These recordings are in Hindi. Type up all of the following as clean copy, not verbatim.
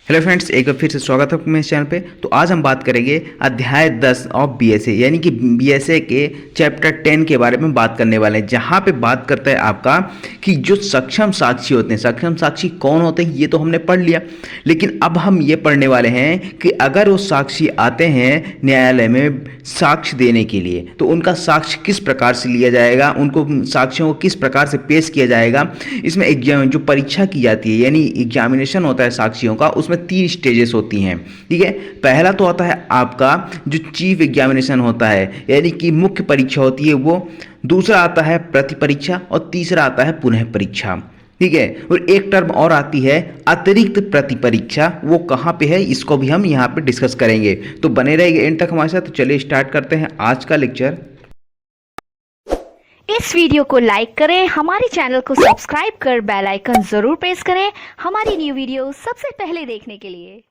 हेलो फ्रेंड्स, एक बार फिर से स्वागत है आपका मेरे चैनल पे। तो आज हम बात करेंगे अध्याय 10 ऑफ बीएसए यानी कि बीएसए के चैप्टर 10 के बारे में बात करने वाले हैं, जहाँ पे बात करता है आपका कि जो सक्षम साक्षी होते हैं, सक्षम साक्षी कौन होते हैं ये तो हमने पढ़ लिया, लेकिन अब हम ये पढ़ने वाले हैं कि अगर वो साक्षी आते हैं न्यायालय में साक्ष्य देने के लिए तो उनका साक्ष्य किस प्रकार से लिया जाएगा, उनको साक्ष्यों को किस प्रकार से पेश किया जाएगा। इसमें एग्जाम जो परीक्षा की जाती है यानी एग्जामिनेशन होता है साक्षियों का, उसमें 3 स्टेजेस होती हैं। ठीक है, पहला तो आता है आपका जो चीफ एग्जामिनेशन होता है यानी कि मुख्य परीक्षा होती है वो, दूसरा आता है प्रति परीक्षा और तीसरा आता है पुनः परीक्षा। ठीक है, और एक टर्म और आती है अतिरिक्त प्रति परीक्षा, वो कहाँ पे है इसको भी हम यहाँ पे डिस्कस करेंगे। तो बने रहेंगे एंड तक हमारे साथ। तो चलिए स्टार्ट करते हैं आज का लेक्चर। इस वीडियो को लाइक करें, हमारे चैनल को सब्सक्राइब कर बेल आइकन जरूर प्रेस करें हमारी न्यू वीडियो सबसे पहले देखने के लिए।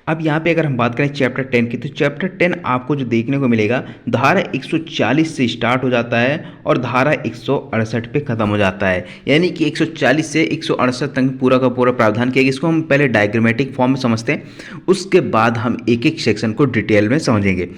अब यहाँ पे अगर हम बात करें चैप्टर 10 की, तो चैप्टर 10 आपको जो देखने को मिलेगा धारा 140 से स्टार्ट हो जाता है और धारा 168 पे ख़त्म हो जाता है। यानी कि 140 से 168 तक पूरा का पूरा प्रावधान किया गया। इसको हम पहले डायग्रामेटिक फॉर्म में समझते हैं, उसके बाद हम एक एक सेक्शन को डिटेल में समझेंगे।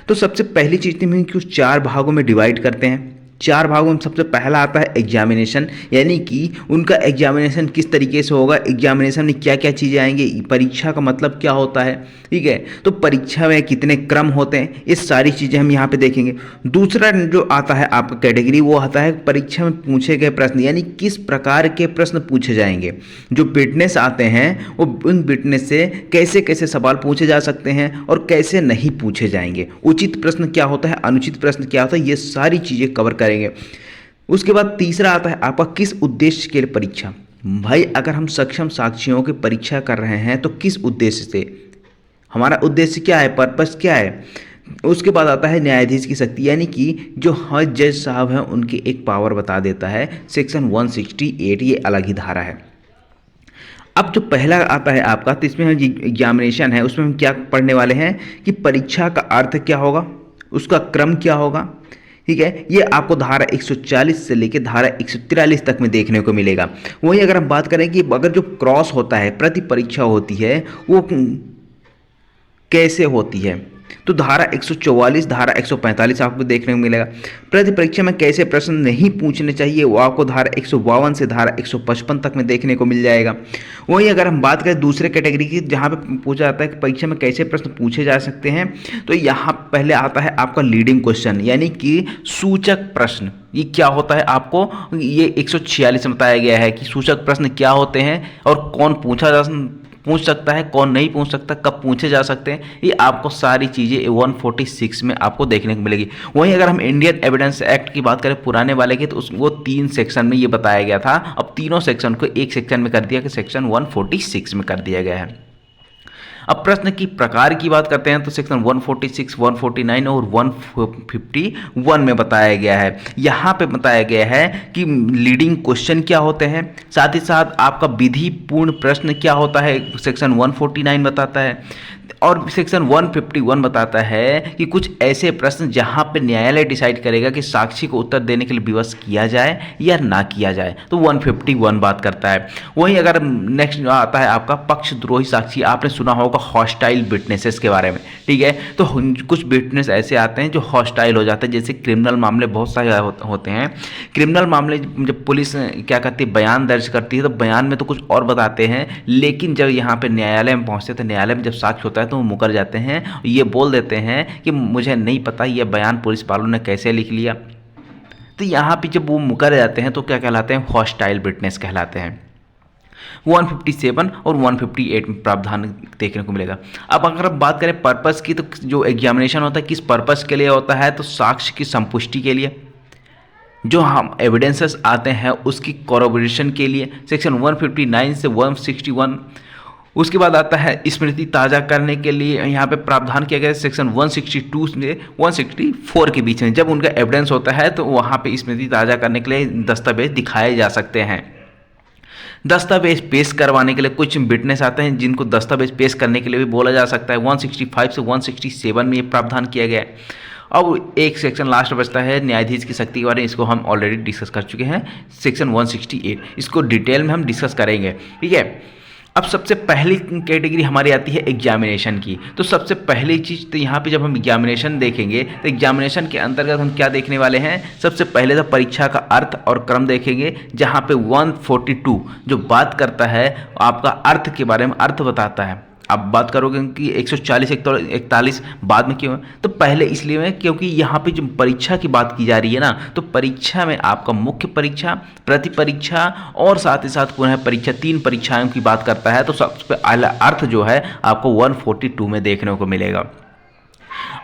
तो सबसे पहली चीज़ हम कि 4 भागों में डिवाइड करते हैं। 4 भागों में सबसे पहला आता है एग्जामिनेशन, यानी कि उनका एग्जामिनेशन किस तरीके से होगा, एग्जामिनेशन में क्या क्या चीज़ें आएंगी, परीक्षा का मतलब क्या होता है। ठीक है, तो परीक्षा में कितने क्रम होते हैं, ये सारी चीज़ें हम यहाँ पे देखेंगे। दूसरा जो आता है आपका कैटेगरी, वो आता है परीक्षा में पूछे गए प्रश्न, यानी किस प्रकार के प्रश्न पूछे जाएंगे। जो विटनेस आते हैं वो उन विटनेस से कैसे कैसे सवाल पूछे जा सकते हैं और कैसे नहीं पूछे जाएंगे। उचित प्रश्न क्या होता है, अनुचित प्रश्न क्या होता है, ये सारी चीज़ें कवर करेंगे। उसके बाद तीसरा आता है आपका किस उद्देश्य के लिए परीक्षा। भाई अगर हम सक्षम साक्षियों की परीक्षा कर रहे हैं तो किस उद्देश्य से, हमारा उद्देश्य क्या है, पर्पस क्या है। उसके बाद आता है न्यायाधीश की शक्ति, यानी कि जो हर जज साहब हैं उनकी एक पावर बता देता है, सेक्शन 168, ये अलग ही धारा है। अब जो पहला आता है आपका, तो इसमें हम एग्जामिनेशन है, उसमें हम क्या पढ़ने वाले हैं कि परीक्षा का अर्थ क्या होगा, उसका क्रम क्या होगा। ठीक है, ये आपको धारा 140 से लेकर धारा 143 तक में देखने को मिलेगा। वहीं अगर हम बात करें कि अगर जो क्रॉस होता है, प्रति परीक्षा होती है, वो कैसे होती है, तो धारा 144 धारा 145 आपको देखने को मिलेगा। प्रति परीक्षा में कैसे प्रश्न नहीं पूछने चाहिए वो आपको धारा 152 से धारा 155 तक में देखने को मिल जाएगा। वहीं अगर हम बात करें दूसरे कैटेगरी की, जहाँ पे पूछा जाता है कि परीक्षा में कैसे प्रश्न पूछे जा सकते हैं, तो यहाँ पहले आता है आपका लीडिंग क्वेश्चन, यानी कि सूचक प्रश्न। ये क्या होता है आपको, ये 146 में बताया गया है कि सूचक प्रश्न क्या होते हैं और कौन पूछ सकता है, कौन नहीं पूछ सकता, कब पूछे जा सकते हैं, ये आपको सारी चीज़ें 146 में आपको देखने को मिलेगी। वहीं अगर हम इंडियन एविडेंस एक्ट की बात करें पुराने वाले की, तो वो 3 सेक्शन में ये बताया गया था, अब तीनों सेक्शन को एक सेक्शन में कर दिया कि सेक्शन 146 में कर दिया गया है। अब प्रश्न की प्रकार की बात करते हैं तो सेक्शन 146, 149 और 151 में बताया गया है। यहाँ पे बताया गया है कि लीडिंग क्वेश्चन क्या होते हैं, साथ ही साथ आपका विधि पूर्ण प्रश्न क्या होता है, सेक्शन 149 बताता है। और सेक्शन 151 बताता है कि कुछ ऐसे प्रश्न जहां पे न्यायालय डिसाइड करेगा कि साक्षी को उत्तर देने के लिए विवश किया जाए या ना किया जाए, तो 151 बात करता है। वहीं अगर नेक्स्ट आता है आपका पक्षद्रोही साक्षी, आपने सुना होगा हॉस्टाइल विटनेसेस के बारे में। ठीक है, तो कुछ विटनेस ऐसे आते हैं जो हॉस्टाइल हो जाते हैं, जैसे क्रिमिनल मामले बहुत सारे होते हैं। क्रिमिनल मामले जब पुलिस क्या करती है, बयान दर्ज करती है, तो बयान में तो कुछ और बताते हैं, लेकिन जब यहाँ पे न्यायालय में पहुँचते तो न्यायालय में जब साक्ष्य होता है तो वो मुकर जाते हैं, ये बोल देते हैं कि मुझे नहीं पता ये बयान पुलिस वालों ने कैसे लिख लिया। तो यहाँ पे जब वो मुकर जाते हैं तो क्या कहलाते हैं, हॉस्टाइल विटनेस कहलाते हैं। 157 और 158 में प्रावधान देखने को मिलेगा। अब अगर हम बात करें पर्पस की, तो जो एग्जामिनेशन होता है किस पर्पस के लिए होता है, तो साक्ष्य की संपुष्टि के लिए, जो हम एविडेंसेस आते हैं उसकी कॉरोबोरेशन के लिए, सेक्शन 159 से 161। उसके बाद आता है स्मृति ताज़ा करने के लिए, यहाँ पे प्रावधान किया गया है सेक्शन 162 से 164 के बीच में, जब उनका एविडेंस होता है तो वहाँ पे स्मृति ताज़ा करने के लिए दस्तावेज दिखाए जा सकते हैं। दस्तावेज पेश करवाने के लिए कुछ विटनेस आते हैं जिनको दस्तावेज पेश करने के लिए भी बोला जा सकता है। 165 से 167 में ये प्रावधान किया गया है। अब एक सेक्शन लास्ट बचता है न्यायाधीश की शक्ति के बारे में, इसको हम ऑलरेडी डिस्कस कर चुके हैं, सेक्शन 168, इसको डिटेल में हम डिस्कस करेंगे। ठीक है, अब सबसे पहली कैटेगरी हमारी आती है एग्जामिनेशन की। तो सबसे पहली चीज़ तो यहाँ पे जब हम एग्जामिनेशन देखेंगे तो एग्जामिनेशन के अंतर्गत हम क्या देखने वाले हैं, सबसे पहले तो परीक्षा का अर्थ और क्रम देखेंगे, जहाँ पे 142 जो बात करता है आपका अर्थ के बारे में, अर्थ बताता है। आप बात करोगे कि 140 41 बाद में क्यों है, तो पहले इसलिए है क्योंकि यहाँ पे जो परीक्षा की बात की जा रही है ना, तो परीक्षा में आपका मुख्य परीक्षा, प्रति परीक्षा और साथ ही साथ पुनः परीक्षा, 3 परीक्षाओं की बात करता है। तो सबसे पहला अर्थ जो है आपको 142 में देखने को मिलेगा।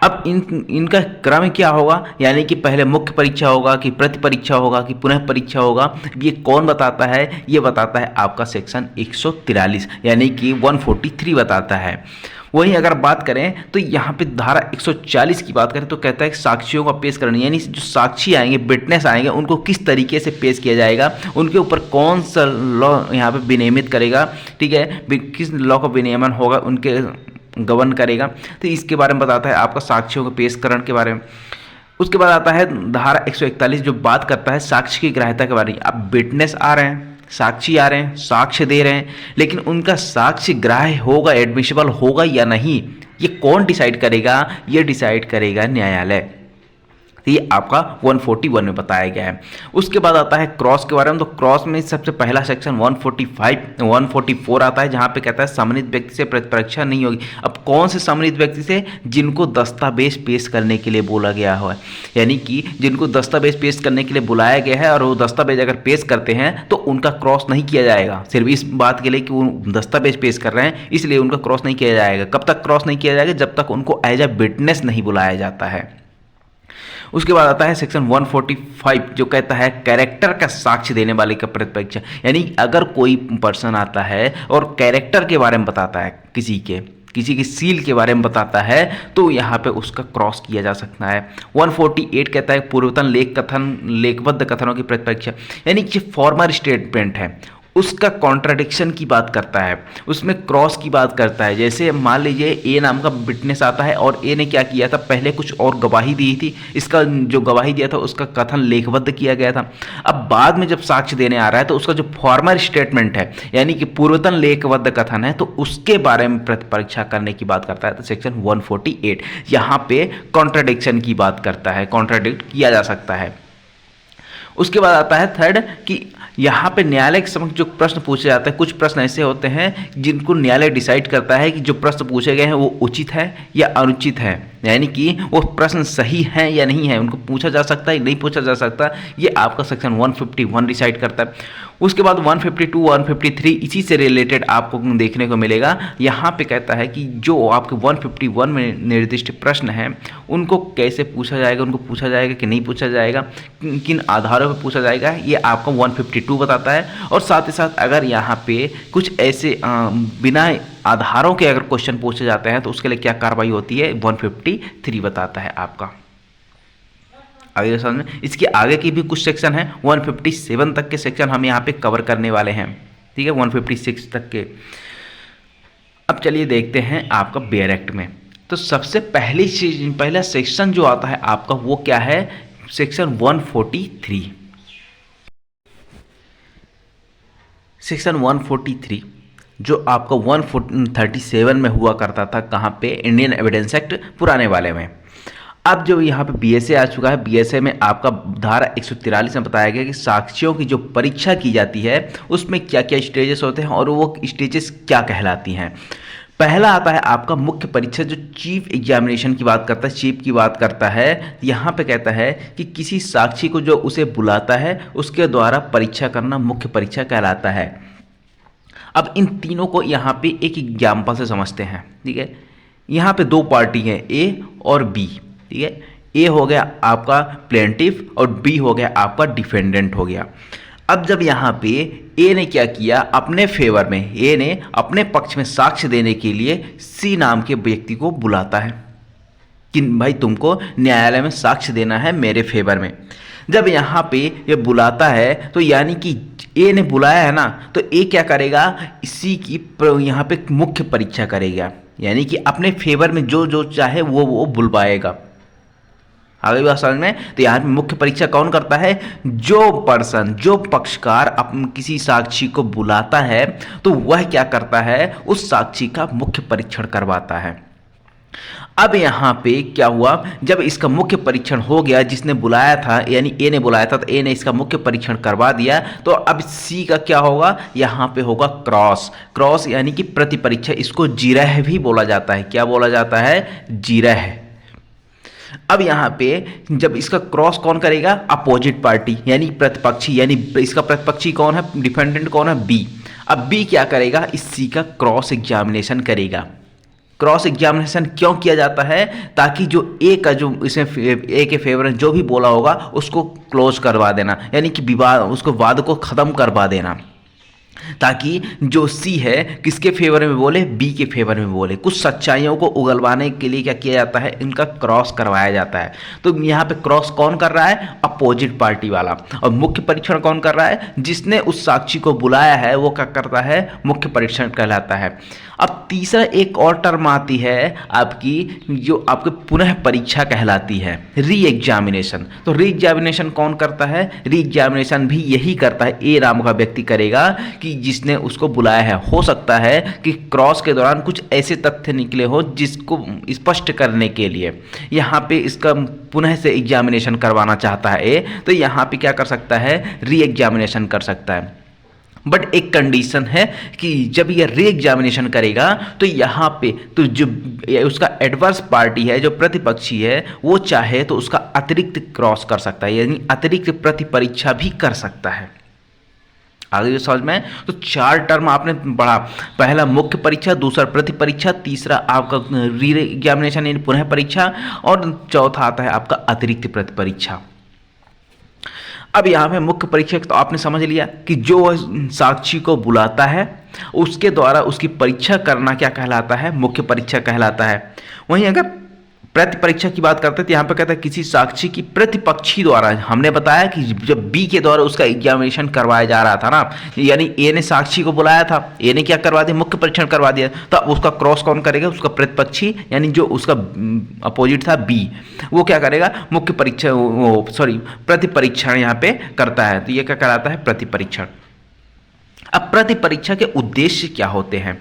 अब इनका क्रम क्या होगा, यानी कि पहले मुख्य परीक्षा होगा कि प्रति परीक्षा होगा कि पुनः परीक्षा होगा, ये कौन बताता है, ये बताता है आपका सेक्शन 143 यानी कि 143 बताता है। वहीं अगर बात करें तो यहाँ पे धारा 140 की बात करें तो कहता है कि साक्षियों का पेश करना, यानी जो साक्षी आएंगे, विटनेस आएंगे, उनको किस तरीके से पेश किया जाएगा, उनके ऊपर कौन सा लॉ यहाँ पे विनियमित करेगा, ठीक है, किस लॉ का विनियमन होगा, उनके गवर्न करेगा। तो इसके बारे में बताता है आपका साक्ष्यों के पेशकरण के बारे में। उसके बाद आता है धारा 141 जो बात करता है साक्ष्य की ग्राह्यता के बारे में। अब विटनेस आ रहे हैं, साक्षी आ रहे हैं, साक्ष्य दे रहे हैं, लेकिन उनका साक्ष्य ग्राह्य होगा, एडमिसिबल होगा या नहीं, ये कौन डिसाइड करेगा, ये डिसाइड करेगा न्यायालय। ये आपका 141 में बताया गया है। उसके बाद आता है क्रॉस के बारे में। तो क्रॉस में सबसे पहला सेक्शन 144 आता है, जहाँ पे कहता है सम्मानित व्यक्ति से प्रतिपरीक्षा नहीं होगी। अब कौन से सम्मानित व्यक्ति से, जिनको दस्तावेज पेश करने के लिए बोला गया हो, यानी कि जिनको दस्तावेज पेश करने के लिए बुलाया गया है और वो दस्तावेज अगर पेश करते हैं तो उनका क्रॉस नहीं किया जाएगा। सिर्फ इस बात के लिए कि वो दस्तावेज पेश कर रहे हैं इसलिए उनका क्रॉस नहीं किया जाएगा। कब तक क्रॉस नहीं किया जाएगा, जब तक उनको एज अ विटनेस नहीं बुलाया जाता है। उसके बाद आता है सेक्शन 145 जो कहता है कैरेक्टर का साक्ष्य देने वाले का प्रतिपरीक्षा, यानी अगर कोई पर्सन आता है और कैरेक्टर के बारे में बताता है, किसी की सील के बारे में बताता है, तो यहाँ पे उसका क्रॉस किया जा सकता है। 148 कहता है पूर्वतन लेखबद्ध कथनों की प्रतिपरीक्षा, यानी कि फॉर्मर स्टेटमेंट है उसका कॉन्ट्राडिक्शन की बात करता है, उसमें क्रॉस की बात करता है। जैसे मान लीजिए ए नाम का विटनेस आता है और ए ने क्या किया था, पहले कुछ और गवाही दी थी, इसका जो गवाही दिया था उसका कथन लेखबद्ध किया गया था। अब बाद में जब साक्ष्य देने आ रहा है तो उसका जो फॉर्मर स्टेटमेंट है यानी कि पूर्वतन लेखबद्ध कथन है, तो उसके बारे में प्रतिपरीक्षा करने की बात करता है। तो सेक्शन 148 यहाँ पे कॉन्ट्राडिक्शन की बात करता है, कॉन्ट्राडिक्ट किया जा सकता है। उसके बाद आता है थर्ड कि यहाँ पे न्यायालय के समक्ष जो प्रश्न पूछे जाते हैं, कुछ प्रश्न ऐसे होते हैं जिनको न्यायालय डिसाइड करता है कि जो प्रश्न पूछे गए हैं वो उचित है या अनुचित है, यानी कि वो प्रश्न सही है या नहीं है, उनको पूछा जा सकता है नहीं पूछा जा सकता, ये आपका सेक्शन 151 डिसाइड करता है। उसके बाद 152 153 इसी से रिलेटेड आपको देखने को मिलेगा। यहाँ पे कहता है कि जो आपके 151 में निर्दिष्ट प्रश्न हैं उनको कैसे पूछा जाएगा, उनको पूछा जाएगा कि नहीं पूछा जाएगा, किन आधारों पर पूछा जाएगा, ये आपका 152 बताता है। और साथ ही साथ अगर यहाँ पे कुछ ऐसे बिना आधारों के अगर क्वेश्चन पूछे जाते हैं तो उसके लिए क्या कार्रवाई होती है, 153 बताता है आपका। आगे समझ में, इसके आगे की भी कुछ सेक्शन है, 157 तक के सेक्शन हम यहाँ पे कवर करने वाले हैं, ठीक है, 156 तक के। अब चलिए देखते हैं आपका बेयर एक्ट में। तो सबसे पहला सेक्शन जो आता है आपका वो क्या है, सेक्शन 143। सेक्शन 143 जो आपका 137 में हुआ करता था, कहाँ पे, इंडियन एविडेंस एक्ट पुराने वाले में। अब जो यहाँ पे बीएसए आ चुका है, बीएसए में आपका धारा 143 में बताया गया कि साक्ष्यों की जो परीक्षा की जाती है उसमें क्या क्या स्टेजेस होते हैं और वो स्टेजेस क्या कहलाती हैं। पहला आता है आपका मुख्य परीक्षा जो चीफ एग्जामिनेशन की बात करता है, चीफ की बात करता है। यहाँ पे कहता है कि किसी साक्षी को जो उसे बुलाता है उसके द्वारा परीक्षा करना मुख्य परीक्षा कहलाता है। अब इन तीनों को यहाँ पे एक एग्जाम्पल से समझते हैं, ठीक है। यहाँ पे दो पार्टी हैं, ए और बी, ठीक है। ए हो गया आपका प्लेंटिफ और बी हो गया आपका डिफेंडेंट हो गया। अब जब यहाँ पे ए ने क्या किया, अपने फेवर में ए ने अपने पक्ष में साक्ष्य देने के लिए सी नाम के व्यक्ति को बुलाता है कि भाई तुमको न्यायालय में साक्ष्य देना है मेरे फेवर में। जब यहाँ पे ये बुलाता है तो यानी कि ए ने बुलाया है ना, तो ए क्या करेगा, इसी की यहाँ पे मुख्य परीक्षा करेगा, यानी कि अपने फेवर में जो जो चाहे वो बुलवाएगा। आगे बात समझ में। तो यहाँ पे मुख्य परीक्षा कौन करता है? जो पक्षकार किसी साक्षी को बुलाता है तो वह क्या करता है? उस साक्षी का मुख्य परीक्षण करवाता है। अब यहाँ पे क्या हुआ, जब इसका मुख्य परीक्षण हो गया, जिसने बुलाया था यानी ए ने बुलाया था, तो ए ने इसका मुख्य परीक्षण करवा दिया, तो अब सी का क्या होगा? यहाँ पे होगा क्रॉस यानी कि प्रति परीक्षा। इसको जिरह भी बोला जाता है। क्या बोला जाता है? जिरह। अब यहाँ पे जब इसका क्रॉस कौन करेगा? अपोजिट पार्टी यानी प्रतिपक्षी, यानी इसका प्रतिपक्षी कौन है? डिफेंडेंट कौन है? बी। अब बी क्या करेगा? इस सी का क्रॉस एग्जामिनेशन करेगा। क्रॉस एग्जामिनेशन क्यों किया जाता है? ताकि जो ए का जो इसमें ए के फेवर में जो भी बोला होगा उसको क्लोज करवा देना, यानी कि विवाद, उसको वाद को ख़त्म करवा देना, ताकि जो सी है किसके फेवर में बोले? बी के फेवर में बोले। कुछ सच्चाइयों को उगलवाने के लिए क्या किया जाता है? इनका क्रॉस करवाया जाता है। तो यहाँ पे क्रॉस कौन कर रहा है? अपोजिट पार्टी वाला। और मुख्य परीक्षण कौन कर रहा है? जिसने उस साक्षी को बुलाया है वो क्या करता है? मुख्य परीक्षण कहलाता है। अब तीसरा एक और टर्म आती है आपकी, जो आपके पुनः परीक्षा कहलाती है, री एग्जामिनेशन। तो री एग्जामिनेशन कौन करता है? री एग्जामिनेशन भी यही करता है, ए नाम का व्यक्ति करेगा कि जिसने उसको बुलाया है। हो सकता है कि क्रॉस के दौरान कुछ ऐसे तथ्य निकले हो जिसको स्पष्ट करने के लिए यहाँ पे इसका पुनः से एग्जामिनेशन करवाना चाहता है ए, तो यहाँ पे क्या कर सकता है? री एग्जामिनेशन कर सकता है। बट एक कंडीशन है कि जब ये री एग्जामिनेशन करेगा तो यहाँ पे तो जो उसका एडवर्स पार्टी है, जो प्रतिपक्षी है, वो चाहे तो उसका अतिरिक्त क्रॉस कर सकता है, यानी अतिरिक्त प्रति परीक्षा भी कर सकता है। आगे जो समझ में। तो 4 टर्म आपने पढ़ा। पहला मुख्य परीक्षा, दूसरा प्रति परीक्षा, तीसरा आपका री एग्जामिनेशन यानी पुनः परीक्षा, और चौथा आता है आपका अतिरिक्त प्रति परीक्षा। अब यहाँ पे मुख्य परीक्षा तो आपने समझ लिया कि जो साक्षी को बुलाता है उसके द्वारा उसकी परीक्षा करना क्या कहलाता है? मुख्य परीक्षा कहलाता है। वहीं अगर प्रति परीक्षा की बात करते हैं तो यहाँ पे कहता है किसी साक्षी की प्रतिपक्षी द्वारा। हमने बताया कि जब बी के द्वारा उसका एग्जामिनेशन करवाया जा रहा था ना, यानी ए ने साक्षी को बुलाया था, ए ने क्या करवा दिया? मुख्य परीक्षण करवा दिया, तो उसका क्रॉस कौन करेगा? उसका प्रतिपक्षी यानी जो उसका अपोजिट था बी, वो क्या करेगा? मुख्य परीक्षा प्रति परीक्षण यहाँ पे करता है। तो ये क्या कहलाता है? प्रति परीक्षण। अब प्रति परीक्षा के उद्देश्य क्या होते हैं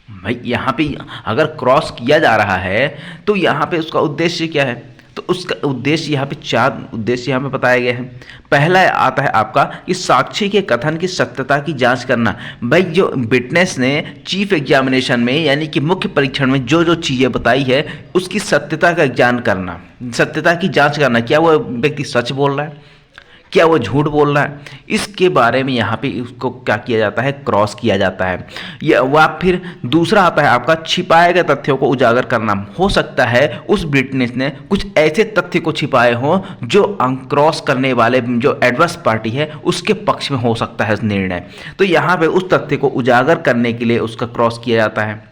भाई? यहाँ पे अगर क्रॉस किया जा रहा है तो यहाँ पे उसका उद्देश्य क्या है? तो उसका उद्देश्य यहाँ पे 4 उद्देश्य यहाँ पे बताए गए हैं। पहला आता है आपका कि साक्षी के कथन की सत्यता की जांच करना। भाई जो विटनेस ने चीफ एग्जामिनेशन में यानी कि मुख्य परीक्षण में जो जो चीज़ें बताई है उसकी सत्यता का ज्ञान करना, सत्यता की जाँच करना। क्या वो व्यक्ति सच बोल रहा है, क्या वो झूठ बोल रहा है, इसके बारे में यहाँ पे उसको क्या किया जाता है? क्रॉस किया जाता है। या वह फिर दूसरा आता है आपका छिपाए गए तथ्यों को उजागर करना। हो सकता है उस विटनेस ने कुछ ऐसे तथ्य को छिपाए हों जो क्रॉस करने वाले जो एडवर्स पार्टी है उसके पक्ष में हो सकता है निर्णय, तो यहाँ पे उस तथ्य को उजागर करने के लिए उसका क्रॉस किया जाता है।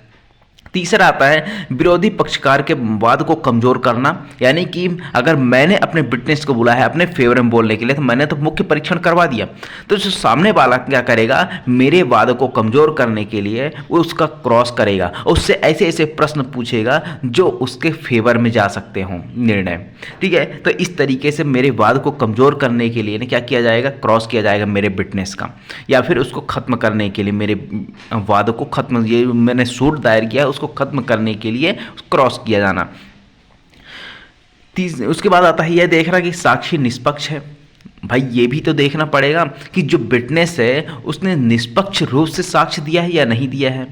तीसरा आता है विरोधी पक्षकार के वाद को कमजोर करना, यानी कि अगर मैंने अपने विटनेस को बुलाया है अपने फेवर में बोलने के लिए तो मैंने तो मुख्य परीक्षण करवा दिया, तो जो सामने वाला क्या करेगा? मेरे वाद को कमजोर करने के लिए वो उसका क्रॉस करेगा, उससे ऐसे ऐसे प्रश्न पूछेगा जो उसके फेवर में जा सकते हों निर्णय। ठीक है, तो इस तरीके से मेरे वाद को कमजोर करने के लिए क्या किया जाएगा? क्रॉस किया जाएगा मेरे विटनेस का, या फिर उसको खत्म करने के लिए मेरे वाद को खत्म, ये मैंने सूट दायर किया उसको खत्म करने के लिए क्रॉस किया जाना। उसके बाद आता है यह देखना कि साक्षी निष्पक्ष है। भाई ये भी तो देखना पड़ेगा कि जो विटनेस है उसने निष्पक्ष रूप से साक्ष्य दिया है या नहीं दिया है,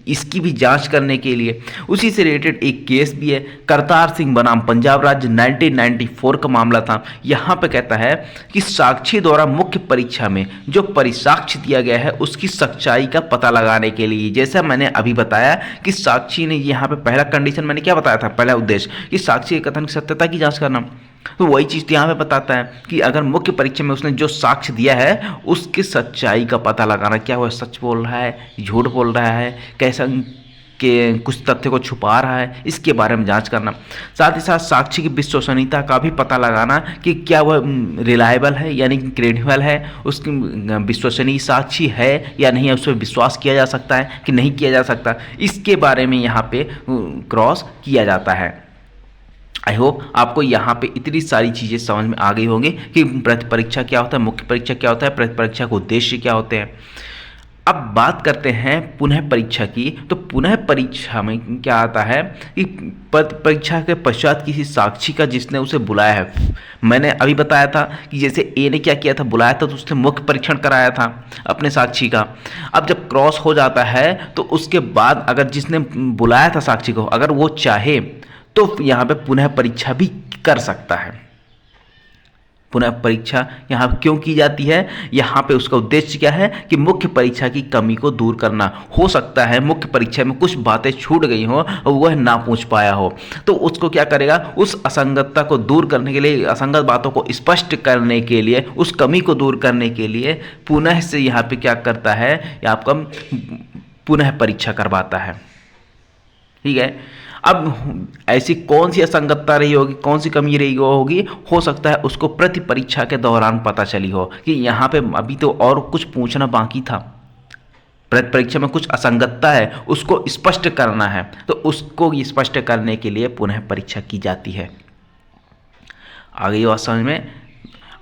इसकी भी जांच करने के लिए उसी से रिलेटेड एक केस भी है, करतार सिंह बनाम पंजाब राज्य 1994 का मामला था। यहाँ पे कहता है कि साक्षी द्वारा मुख्य परीक्षा में जो परिसाक्ष्य दिया गया है उसकी सच्चाई का पता लगाने के लिए, जैसा मैंने अभी बताया कि साक्षी ने यहाँ पे पहला कंडीशन मैंने क्या बताया था, पहला उद्देश्य कि साक्षी के कथन की सत्यता की जाँच करना, तो वही चीज़ यहाँ पे बताता है कि अगर मुख्य परीक्षा में उसने जो साक्ष्य दिया है उसकी सच्चाई का पता लगाना, क्या वो सच बोल रहा है, झूठ बोल रहा है, कैसा के कुछ तथ्य को छुपा रहा है, इसके बारे में जांच करना। साथ ही साथ साक्षी की विश्वसनीयता का भी पता लगाना कि क्या वह रिलायबल है यानी कि क्रेडिबल है, उसकी विश्वसनीय साक्षी है या नहीं है, उस पर विश्वास किया जा सकता है कि नहीं किया जा सकता, इसके बारे में यहाँ पे क्रॉस किया जाता है। आई होप आपको यहाँ पे इतनी सारी चीज़ें समझ में आ गई होंगी कि प्रति परीक्षा क्या होता है, मुख्य परीक्षा क्या होता है, प्रति परीक्षा के उद्देश्य क्या होते हैं। अब बात करते हैं पुनः परीक्षा की। तो पुनः परीक्षा में क्या आता है कि परीक्षा के पश्चात किसी साक्षी का जिसने उसे बुलाया है, मैंने अभी बताया था कि जैसे ए ने क्या किया था, बुलाया था तो उसने मुख्य परीक्षण कराया था अपने साक्षी का। अब जब क्रॉस हो जाता है तो उसके बाद अगर जिसने बुलाया था साक्षी को, अगर वो चाहे तो यहाँ पे पुनः परीक्षा भी कर सकता है। पुनः परीक्षा यहाँ क्यों की जाती है, यहाँ पे उसका उद्देश्य क्या है कि मुख्य परीक्षा की कमी को दूर करना। हो सकता है मुख्य परीक्षा में कुछ बातें छूट गई हो और वह ना पूछ पाया हो, तो उसको क्या करेगा, उस असंगतता को दूर करने के लिए, असंगत बातों को स्पष्ट करने के लिए, उस कमी को दूर करने के लिए पुनः से यहाँ पे क्या करता है, आपका पुनः परीक्षा करवाता है। ठीक है। अब ऐसी कौन सी असंगतता रही होगी, कौन सी कमी रही होगी, हो सकता है उसको प्रति परीक्षा के दौरान पता चली हो कि यहाँ पे अभी तो और कुछ पूछना बाकी था, प्रति परीक्षा में कुछ असंगतता है, उसको स्पष्ट करना है, तो उसको स्पष्ट करने के लिए पुनः परीक्षा की जाती है। आ गई बात समझ में।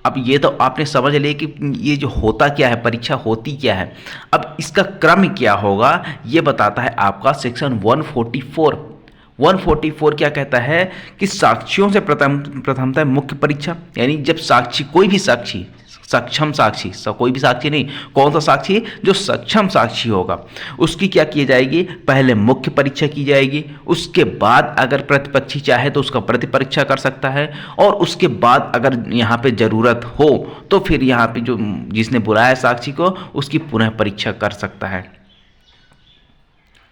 अब ये तो आपने समझ लिया कि ये जो होता क्या है, परीक्षा होती क्या है। अब इसका क्रम क्या होगा ये बताता है आपका सेक्शन 144। 144 क्या कहता है कि साक्षियों से प्रथमतः मुख्य परीक्षा, यानी जब साक्षी, कोई भी साक्षी, सक्षम साक्षी, कोई भी साक्षी नहीं, कौन सा साक्षी, जो सक्षम साक्षी होगा, उसकी क्या की जाएगी, पहले मुख्य परीक्षा की जाएगी। उसके बाद अगर प्रतिपक्षी चाहे तो उसका प्रति परीक्षा कर सकता है, और उसके बाद अगर यहाँ पे ज़रूरत हो तो फिर यहाँ पे जो जिसने बुलाया साक्षी को उसकी पुनः परीक्षा कर सकता है।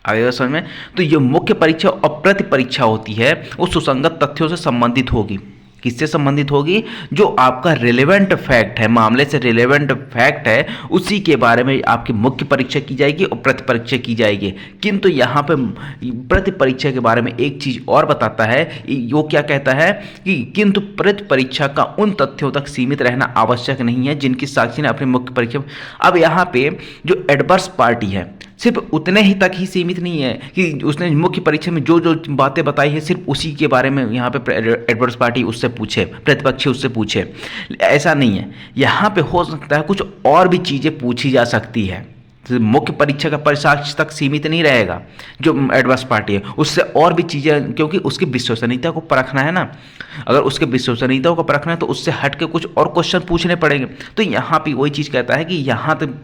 आगे समझ में। तो ये मुख्य परीक्षा और प्रति परीक्षा होती है वो सुसंगत तथ्यों से संबंधित होगी। किससे संबंधित होगी, जो आपका रिलेवेंट फैक्ट है, मामले से रिलेवेंट फैक्ट है, उसी के बारे में आपकी मुख्य परीक्षा की जाएगी और प्रति परीक्षा की जाएगी। किंतु यहाँ पे प्रति परीक्षा के बारे में एक चीज़ और बताता है, वो क्या कहता है कि किंतु प्रति परीक्षा का उन तथ्यों तक सीमित रहना आवश्यक नहीं है जिनकी साक्षी ने अपनी मुख्य परीक्षा। अब यहाँ पे जो एडवर्स पार्टी है सिर्फ उतने ही तक ही सीमित नहीं है कि उसने मुख्य परीक्षा में जो जो बातें बताई है सिर्फ उसी के बारे में यहाँ पे एडवर्स पार्टी उससे पूछे, प्रतिपक्षी उससे पूछे, ऐसा नहीं है। यहाँ पे हो सकता है कुछ और भी चीज़ें पूछी जा सकती है। मुख्य परीक्षा का परिसाक्ष्य तक सीमित नहीं रहेगा जो एडवर्स पार्टी है, उससे और भी चीज़ें, क्योंकि उसकी विश्वसनीयता को परखना है ना। अगर उसके विश्वसनीयता को परखना है तो उससे हट के कुछ और क्वेश्चन पूछने पड़ेंगे। तो यहाँ पे वही चीज़ कहता है कि यहाँ तक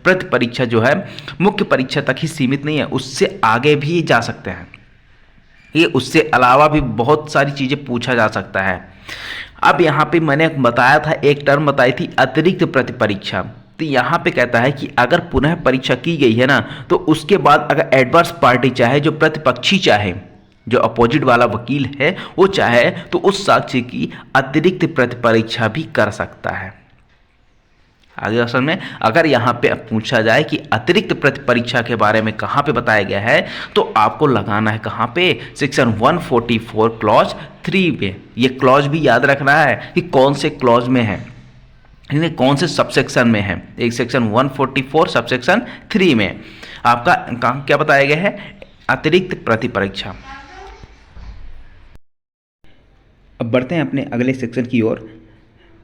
प्रति परीक्षा जो है मुख्य परीक्षा तक ही सीमित नहीं है, उससे आगे भी जा सकते हैं, ये उससे अलावा भी बहुत सारी चीज़ें पूछा जा सकता है। अब यहाँ पे मैंने बताया था, एक टर्म बताई थी अतिरिक्त प्रति परीक्षा। तो यहाँ पे कहता है कि अगर पुनः परीक्षा की गई है ना, तो उसके बाद अगर एडवर्स पार्टी चाहे, जो प्रतिपक्षी चाहे, जो अपोजिट वाला वकील है वो चाहे, तो उस साक्ष्य की अतिरिक्त प्रति परीक्षा भी कर सकता है। आगे ऑप्शन में अगर यहाँ पे पूछा जाए कि अतिरिक्त प्रति परीक्षा के बारे में कहाँ पे बताया गया है, तो आपको लगाना है कहाँ पे, सेक्शन 144 क्लॉज 3 पे। ये क्लॉज भी याद रखना है कि कौन से क्लॉज में है, कौन से सबसेक्शन में है। एक सेक्शन 144 सबसेक्शन 3 में आपका क्या बताया गया है, अतिरिक्त प्रति परीक्षा। अब बढ़ते हैं अपने अगले सेक्शन की ओर।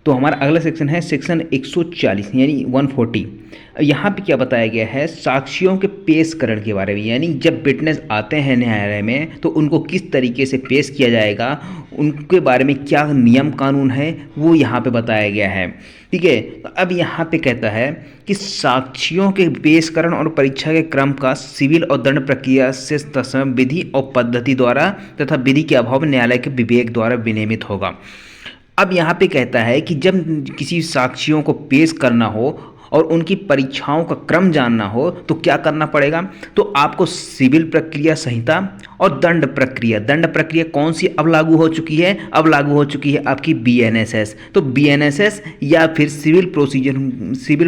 तो हमारा अगला सेक्शन है सेक्शन 140 यानी 140। यहाँ पे क्या बताया गया है, साक्षियों के पेशकरण के बारे में, यानी जब विटनेस आते हैं न्यायालय में तो उनको किस तरीके से पेश किया जाएगा, उनके बारे में क्या नियम कानून है वो यहाँ पे बताया गया है। ठीक है। तो अब यहाँ पे कहता है कि साक्षियों के पेशकरण और परीक्षा के क्रम का सिविल और दंड प्रक्रिया से विधि और पद्धति द्वारा तथा विधि के अभाव में न्यायालय के विवेक द्वारा विनियमित होगा। अब यहाँ पे कहता है कि जब किसी साक्षियों को पेश करना हो और उनकी परीक्षाओं का क्रम जानना हो तो क्या करना पड़ेगा, तो आपको सिविल प्रक्रिया संहिता और दंड प्रक्रिया कौन सी अब लागू हो चुकी है, अब लागू हो चुकी है आपकी BNSS। तो BNSS या फिर सिविल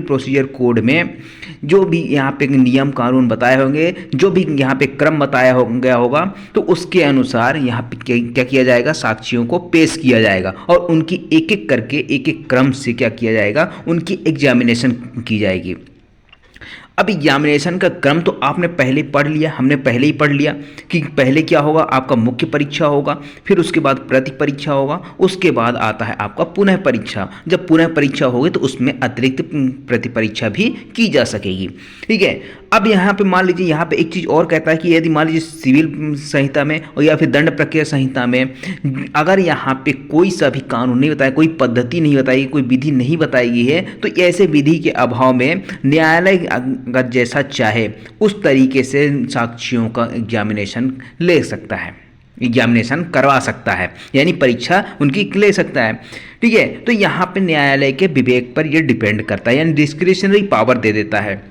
प्रोसीजर कोड में जो भी यहाँ पे नियम कानून बताए होंगे, जो भी यहाँ पे क्रम बताया गया होगा, तो उसके अनुसार यहाँ पे क्या किया जाएगा, साक्षियों को पेश किया जाएगा और उनकी एक एक करके एक एक क्रम से क्या किया जाएगा, उनकी एग्जामिनेशन की जाएगी। अब एग्जामिनेशन का क्रम तो आपने पहले पढ़ लिया, हमने पहले ही पढ़ लिया कि पहले क्या होगा, आपका मुख्य परीक्षा होगा, फिर उसके बाद प्रति परीक्षा होगा, उसके बाद आता है आपका पुनः परीक्षा। जब पुनः परीक्षा होगी तो उसमें अतिरिक्त प्रति परीक्षा भी की जा सकेगी। ठीक है, अब यहाँ पे मान लीजिए, यहाँ पे एक चीज़ और कहता है कि यदि मान लीजिए सिविल संहिता में और या फिर दंड प्रक्रिया संहिता में अगर यहाँ पे कोई सा भी कानून नहीं बताया, कोई पद्धति नहीं बताई, कोई विधि नहीं बताई गई है, तो ऐसे विधि के अभाव में न्यायालय अगर जैसा चाहे उस तरीके से साक्षियों का एग्जामिनेशन ले सकता है, एग्जामिनेशन करवा सकता है, यानी परीक्षा उनकी ले सकता है। ठीक है, तो यहाँ पे न्यायालय के विवेक पर ये डिपेंड करता है, यानी डिस्क्रिशनरी पावर दे देता है।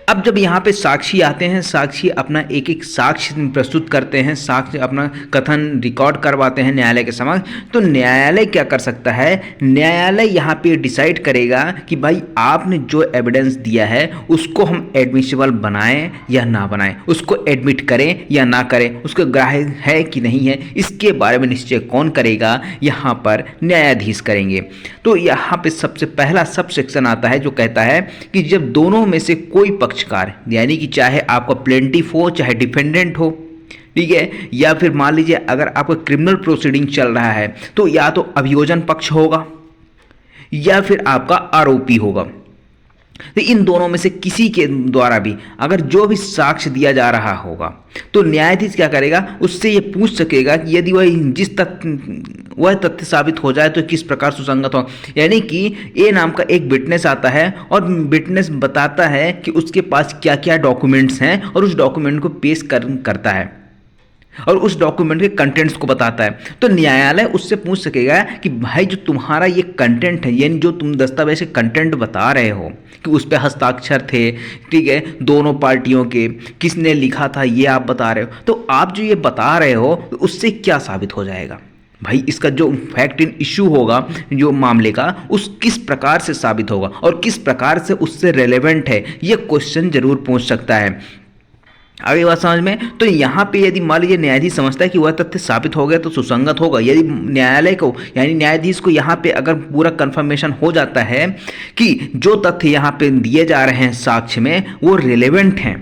अब जब यहाँ पे साक्षी आते हैं, साक्षी अपना एक एक साक्ष्य प्रस्तुत करते हैं, साक्ष्य अपना कथन रिकॉर्ड करवाते हैं न्यायालय के समक्ष, तो न्यायालय क्या कर सकता है, न्यायालय यहाँ पे डिसाइड करेगा कि भाई आपने जो एविडेंस दिया है उसको हम एडमिसिबल बनाएं या ना बनाएं, उसको एडमिट करें या ना करें, उसको ग्राह्य है कि नहीं है, इसके बारे में निश्चय कौन करेगा, यहाँ पर न्यायाधीश करेंगे। तो यहाँ पे सबसे पहला सब सेक्शन आता है जो कहता है कि जब दोनों में से कोई पक्षकार, यानी कि चाहे आपका प्लेंटिफ हो चाहे डिफेंडेंट हो, ठीक है, या फिर मान लीजिए अगर आपका क्रिमिनल प्रोसीडिंग चल रहा है तो या तो अभियोजन पक्ष होगा या फिर आपका आरोपी होगा, तो इन दोनों में से किसी के द्वारा भी अगर जो भी साक्ष्य दिया जा रहा होगा तो न्यायाधीश क्या करेगा, उससे ये पूछ सकेगा कि यदि वह तथ्य साबित हो जाए तो किस प्रकार सुसंगत हो। यानी कि ए नाम का एक विटनेस आता है और विटनेस बताता है कि उसके पास क्या क्या डॉक्यूमेंट्स हैं और उस डॉक्यूमेंट को पेश करता है और उस डॉक्यूमेंट के कंटेंट्स को बताता है, तो न्यायालय उससे पूछ सकेगा कि भाई जो तुम्हारा ये कंटेंट है, यानी जो तुम दस्तावेज के कंटेंट बता रहे हो कि उस पर हस्ताक्षर थे, ठीक है, दोनों पार्टियों के, किसने लिखा था ये आप बता रहे हो, तो आप जो ये बता रहे हो तो उससे क्या साबित हो जाएगा भाई, इसका जो फैक्ट इन इशू होगा जो मामले का, उस किस प्रकार से साबित होगा और किस प्रकार से उससे रेलेवेंट है, ये क्वेश्चन जरूर पूछ सकता है। आगे बात समझ में, तो यहाँ पे यदि मान लीजिए न्यायाधीश समझता है कि वह तथ्य साबित हो गया तो सुसंगत होगा, यदि न्यायालय को यानी न्यायाधीश को यहाँ पे अगर पूरा कंफर्मेशन हो जाता है कि जो तथ्य यहाँ पे दिए जा रहे हैं साक्ष्य में वो रिलेवेंट हैं,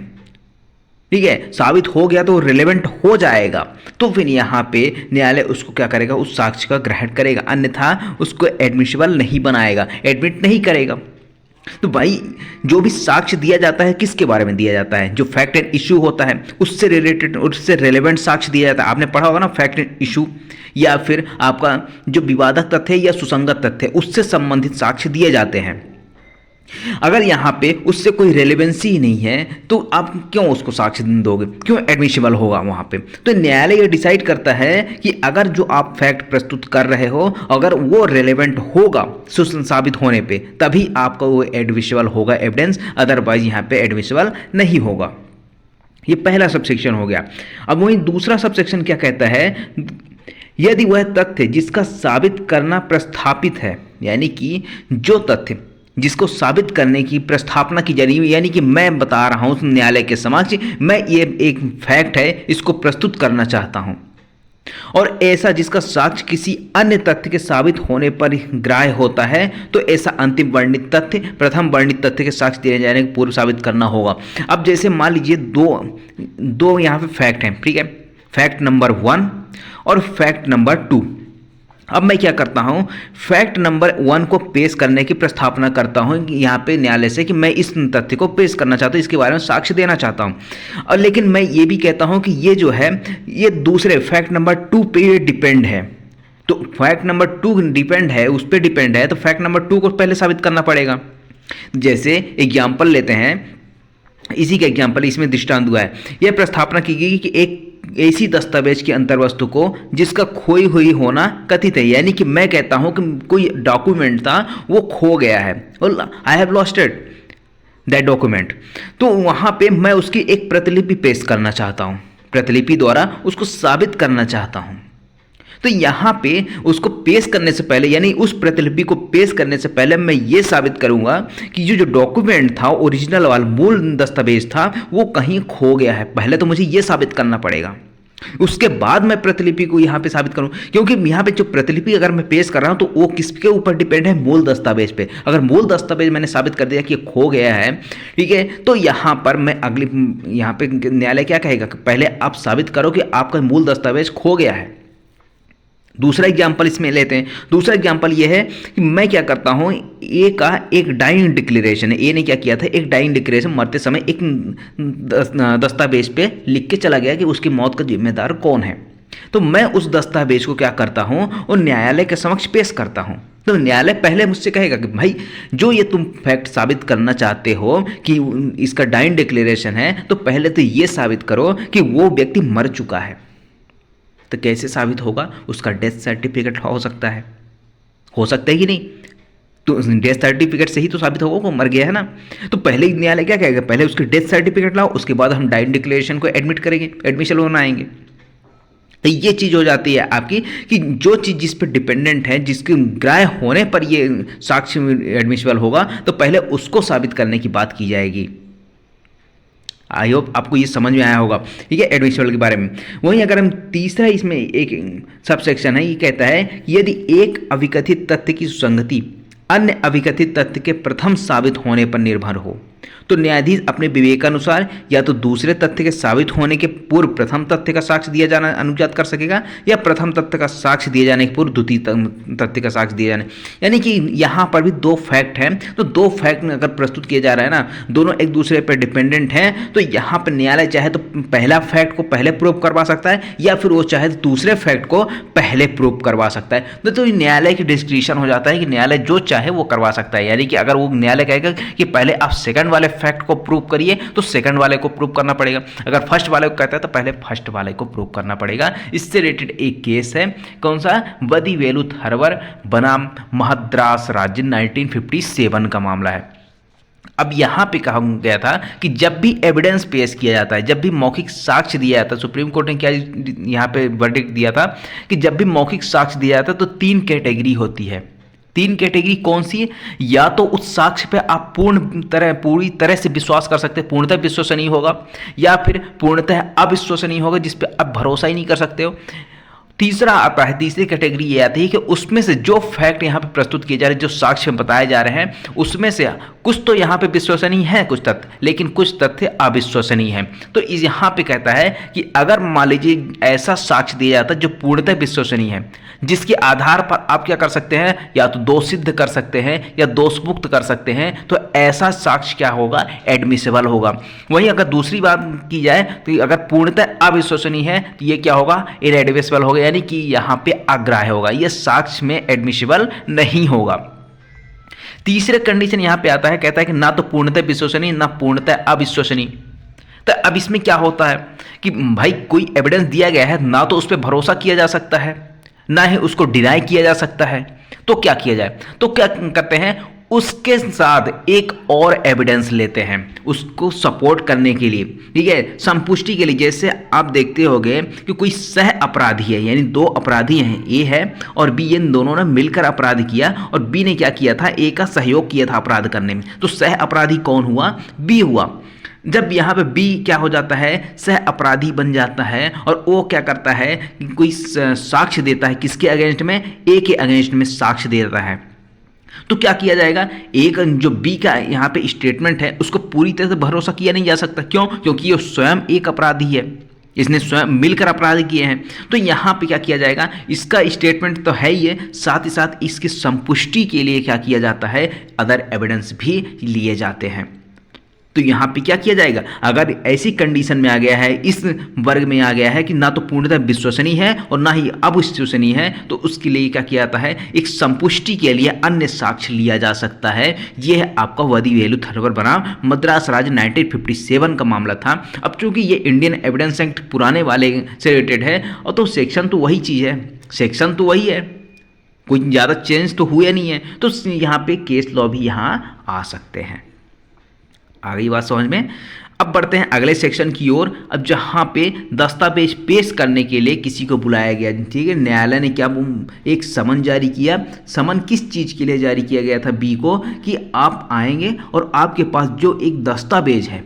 ठीक है, साबित हो गया तो रिलेवेंट हो जाएगा, तो फिर यहाँ पे न्यायालय उसको क्या करेगा, उस साक्ष्य का ग्रहण करेगा, अन्यथा उसको एडमिसिबल नहीं बनाएगा, एडमिट नहीं करेगा। तो भाई जो भी साक्ष्य दिया जाता है किसके बारे में दिया जाता है, जो फैक्ट एंड इशू होता है उससे रिलेटेड, उससे रेलेवेंट साक्ष्य दिया जाता है। आपने पढ़ा होगा ना फैक्ट एंड इशू, या फिर आपका जो विवादक तथ्य या सुसंगत तथ्य उससे संबंधित साक्ष्य दिए जाते हैं। अगर यहाँ पे उससे कोई रेलेवेंसी ही नहीं है तो आप क्यों उसको साक्ष्य दोगे, क्यों एडमिसिबल होगा वहाँ पे। तो न्यायालय ये डिसाइड करता है कि अगर जो आप फैक्ट प्रस्तुत कर रहे हो अगर वो रेलेवेंट होगा साबित होने पे तभी आपका वो एडमिसिबल होगा एविडेंस, अदरवाइज यहाँ पे एडमिसिबल नहीं होगा। ये पहला सबसेक्शन हो गया। अब वहीं दूसरा सबसेक्शन क्या कहता है, यदि वह तथ्य जिसका साबित करना प्रस्थापित है, यानी कि जो तथ्य जिसको साबित करने की प्रस्थापना की जा रही है, यानी कि मैं बता रहा हूँ न्यायालय के समक्ष मैं ये एक फैक्ट है इसको प्रस्तुत करना चाहता हूँ, और ऐसा जिसका साक्ष्य किसी अन्य तथ्य के साबित होने पर ग्राह्य होता है, तो ऐसा अंतिम वर्णित तथ्य प्रथम वर्णित तथ्य के साक्ष्य दिए जाने के पूर्व साबित करना होगा। अब जैसे मान लीजिए दो यहाँ पे फैक्ट हैं, ठीक है, फैक्ट नंबर 1 और फैक्ट नंबर 2। अब मैं क्या करता हूँ, फैक्ट नंबर 1 को पेश करने की प्रस्तावना करता हूँ यहाँ पे न्यायालय से कि मैं इस तथ्य को पेश करना चाहता हूँ, इसके बारे में साक्ष्य देना चाहता हूँ, और लेकिन मैं ये भी कहता हूँ कि ये जो है ये दूसरे फैक्ट नंबर 2 पे ये डिपेंड है। तो फैक्ट नंबर 2 डिपेंड है, उस पर डिपेंड है, तो फैक्ट नंबर 2 को पहले साबित करना पड़ेगा। जैसे एग्जाम्पल लेते हैं, इसी का एग्जाम्पल इसमें दृष्टांत हुआ है, यह प्रस्थापना की गई कि एक ऐसी दस्तावेज की अंतर्वस्तु को जिसका खोई हुई होना कथित है, यानी कि मैं कहता हूं कि कोई डॉक्यूमेंट था वो खो गया है, I have lost it that document, तो वहां पे मैं उसकी एक प्रतिलिपि पेश करना चाहता हूं, प्रतिलिपि द्वारा उसको साबित करना चाहता हूं। तो यहाँ पे उसको पेश करने से पहले, यानी उस प्रतिलिपि को पेश करने से पहले मैं ये साबित करूंगा कि जो डॉक्यूमेंट था ओरिजिनल वाला मूल दस्तावेज था वो कहीं खो गया है, पहले तो मुझे ये साबित करना पड़ेगा। उसके बाद मैं प्रतिलिपि को यहाँ पे साबित करूँ, क्योंकि यहाँ पे जो प्रतिलिपि अगर मैं पेश कर रहा हूँ तो वो किसके ऊपर डिपेंड है, मूल दस्तावेज पे। अगर मूल दस्तावेज मैंने साबित कर दिया कि खो गया है, ठीक है, तो यहाँ पर मैं अगली यहाँ पे न्यायालय क्या कहेगा कि पहले आप साबित करो कि आपका मूल दस्तावेज खो गया है। दूसरा एग्जाम्पल इसमें लेते हैं। दूसरा एग्जाम्पल ये है कि मैं क्या करता हूँ, ए का एक डाइंग डिक्लेरेशन है। ए ने क्या किया था, एक डाइंग डिक्लेरेशन मरते समय एक दस्तावेज पे लिख के चला गया कि उसकी मौत का जिम्मेदार कौन है। तो मैं उस दस्तावेज को क्या करता हूँ और न्यायालय के समक्ष पेश करता हूँ। तो न्यायालय पहले मुझसे कहेगा कि भाई जो ये तुम फैक्ट साबित करना चाहते हो कि इसका डाइंग डिक्लेरेशन है, तो पहले तो ये साबित करो कि वो व्यक्ति मर चुका है। तो कैसे साबित होगा, उसका डेथ सर्टिफिकेट हो सकता है कि नहीं, तो डेथ सर्टिफिकेट से ही तो साबित होगा वो मर गया है ना। तो पहले न्यायालय क्या कहेगा, पहले उसकी डेथ सर्टिफिकेट लाओ, उसके बाद हम डाइंग डिक्लेरेशन को एडमिट करेंगे, एडमिशन होना आएंगे। तो ये चीज़ हो जाती है आपकी कि जो चीज़ जिस पर डिपेंडेंट है, जिसके ग्राह्य होने पर ये साक्ष्य एडमिसिबल होगा, तो पहले उसको साबित करने की बात की जाएगी। आई होप आपको ये समझ में आया होगा, ठीक है, एडमिसिबल के बारे में। वहीं अगर हम तीसरा इसमें एक सब सेक्शन है, ये कहता है कि यदि एक अविकथित तथ्य की सुसंगति अन्य अविकथित तथ्य के प्रथम साबित होने पर निर्भर हो, तो न्यायाधीश अपने विवेकानुसार या तो दूसरे तथ्य के साबित होने के पूर्व प्रथम तथ्य का साक्ष्य दिया जाना अनुज्ञात कर सकेगा, या प्रथम तथ्य का साक्ष्य दिए जाने के पूर्व द्वितीय तथ्य का साक्ष्य दिए जाने। यानी कि यहाँ पर भी दो फैक्ट हैं, तो दो फैक्ट अगर प्रस्तुत किए जा रहे हैं ना, दोनों एक दूसरे पर डिपेंडेंट हैं, तो यहाँ पर न्यायालय चाहे तो पहला फैक्ट को पहले प्रूव करवा सकता है, या फिर वो चाहे तो दूसरे फैक्ट को पहले प्रूव करवा सकता है। तो न्यायालय की डिस्क्रिप्शन हो जाता है कि न्यायालय जो चाहे वो करवा सकता है। यानी कि अगर वो न्यायालय कहेगा कि पहले आप सेकंड वाले फैक्ट को प्रूव करिए, तो सेकंड वाले को प्रूव करना पड़ेगा। अगर फर्स्ट वाले को कहता है तो पहले फर्स्ट वाले को प्रूव करना पड़ेगा। इससे रिलेटेड एक केस है, कौन सा, वदीवेलु थरवर बनाम मद्रास राज्य 1957 का मामला है। अब यहाँ पे कहा गया था कि जब भी एविडेंस पेश किया जाता है, जब भी मौखिक साक्ष्य दिया जाता है, सुप्रीम कोर्ट ने क्या यहाँ पे वर्डिक्ट दिया था कि जब भी मौखिक साक्ष्य दिया जाता है तो 3 कैटेगरी होती है। 3 कैटेगरी कौन सी है, या तो उस साक्ष्य पे आप पूरी तरह से विश्वास कर सकते हैं, पूर्णतः विश्वसनीय होगा, या फिर पूर्णतः अविश्वसनीय होगा जिस पे आप भरोसा ही नहीं कर सकते हो। तीसरा आता है, तीसरी कैटेगरी ये आती है कि उसमें से जो फैक्ट यहाँ पे प्रस्तुत किए जा रहे हैं, जो साक्ष्य बताए जा रहे हैं, उसमें से कुछ तो यहाँ पे विश्वसनीय है कुछ तथ्य, लेकिन कुछ तथ्य अविश्वसनीय हैं। तो इस यहाँ पे कहता है कि अगर मान लीजिए ऐसा साक्ष्य दिया जाता है जो पूर्णतः विश्वसनीय है, जिसके आधार पर आप क्या कर सकते हैं, या तो दोष सिद्ध कर सकते हैं या दोष मुक्त कर सकते हैं, तो ऐसा साक्ष्य क्या होगा, एडमिसिबल होगा। वहीं अगर दूसरी बात की जाए तो अगर पूर्णतः अविश्वसनीय है तो ये क्या होगा, इनएडमिसिबल होगा, यानी कि यहाँ पे अग्राह्य होगा, ये साक्ष्य में एडमिसिबल नहीं होगा। तीसरे कंडीशन यहाँ पे आता है, कहता है कि ना तो पूर्णतः विश्वसनीय ना पूर्णतः अविश्वसनीय। तो अब इसमें क्या होता है कि भाई कोई एविडेंस दिया गया है, ना तो उस पर भरोसा किया जा सकता है, ना ही उसको डिनाई किया जा सकता है, तो क्या किया जाए, तो क्या करते हैं, उसके साथ एक और एविडेंस लेते हैं उसको सपोर्ट करने के लिए, ठीक है, संपुष्टि के लिए। जैसे आप देखते होंगे कि कोई सह अपराधी है, यानी 2 अपराधी हैं, ए है और बी, इन दोनों ने मिलकर अपराध किया, और बी ने क्या किया था, ए का सहयोग किया था अपराध करने में, तो सह अपराधी कौन हुआ, बी हुआ। जब यहाँ पे बी क्या हो जाता है, सह अपराधी बन जाता है, और वो क्या करता है कि कोई साक्ष्य देता है, किसके अगेंस्ट में, ए के अगेंस्ट में साक्ष्य देता है, तो क्या किया जाएगा, एक जो बी का यहाँ पे स्टेटमेंट है उसको पूरी तरह से भरोसा किया नहीं जा सकता। क्यों, क्योंकि ये स्वयं एक अपराधी है, इसने स्वयं मिलकर अपराध किए हैं। तो यहाँ पे क्या किया जाएगा, इसका स्टेटमेंट तो है ही है, साथ ही साथ इसकी संपुष्टि के लिए क्या किया जाता है, अदर एविडेंस भी लिए जाते हैं। तो यहाँ पे क्या किया जाएगा, अगर ऐसी कंडीशन में आ गया है, इस वर्ग में आ गया है कि ना तो पूर्णतः विश्वसनीय है और ना ही अविश्वसनीय है, तो उसके लिए क्या किया जाता है, एक संपुष्टि के लिए अन्य साक्ष्य लिया जा सकता है। यह है आपका वदीवेलु थरवर बनाम मद्रास राज्य 1957 का मामला था। अब चूंकि ये इंडियन एविडेंस एक्ट पुराने वाले से रिलेटेड है, और तो सेक्शन तो वही चीज़ है, सेक्शन तो वही है, कोई ज़्यादा चेंज तो हुआ नहीं है, तो यहाँ पे केस लॉ भी यहाँ आ सकते हैं। आ गई बात समझ में। अब बढ़ते हैं अगले सेक्शन की ओर। अब जहाँ पे दस्तावेज पेश करने के लिए किसी को बुलाया गया, ठीक है, न्यायालय ने क्या एक समन जारी किया। समन किस चीज़ के लिए जारी किया गया था, बी को, कि आप आएंगे और आपके पास जो एक दस्तावेज है,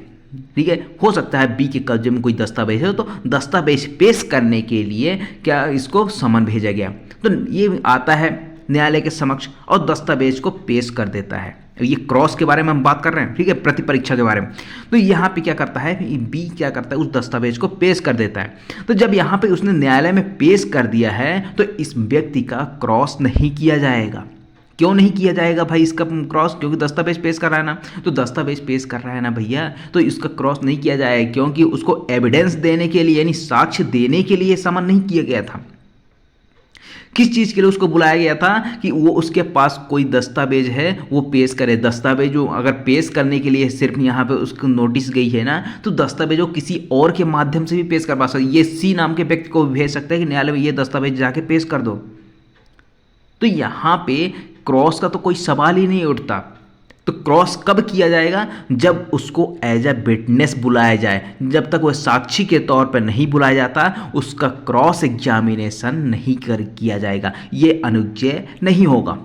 ठीक है। हो सकता है बी के कब्जे में कोई दस्तावेज है, तो दस्तावेज पेश करने के लिए क्या इसको समन भेजा गया, तो ये आता है न्यायालय के समक्ष और दस्तावेज को पेश कर देता है। ये क्रॉस के बारे में हम बात कर रहे हैं, ठीक है, प्रति परीक्षा के बारे में। तो यहाँ पे क्या करता है, बी क्या करता है, उस दस्तावेज को पेश कर देता है। तो जब यहाँ पे उसने न्यायालय में पेश कर दिया है तो इस व्यक्ति का क्रॉस नहीं किया जाएगा। क्यों नहीं किया जाएगा भाई इसका क्रॉस? क्योंकि दस्तावेज पेश कर रहा है ना, तो दस्तावेज पेश कर रहा है ना भैया, तो इसका क्रॉस नहीं किया जाएगा, क्योंकि उसको एविडेंस देने के लिए यानी साक्ष्य देने के लिए समन नहीं किया गया था। किस चीज़ के लिए उसको बुलाया गया था कि वो उसके पास कोई दस्तावेज है वो पेश करे। दस्तावेज जो अगर पेश करने के लिए सिर्फ यहाँ पे उसको नोटिस गई है ना, तो दस्तावेज वो किसी और के माध्यम से भी पेश करवा सकते। ये सी नाम के व्यक्ति को भेज सकते हैं कि न्यायालय में ये दस्तावेज जाके पेश कर दो। तो यहाँ पे क्रॉस का तो कोई सवाल ही नहीं उठता। तो क्रॉस कब किया जाएगा? जब उसको एज ए विटनेस बुलाया जाए। जब तक वह साक्षी के तौर पर नहीं बुलाया जाता उसका क्रॉस एग्जामिनेशन नहीं किया जाएगा, ये अनुज्ञेय नहीं होगा।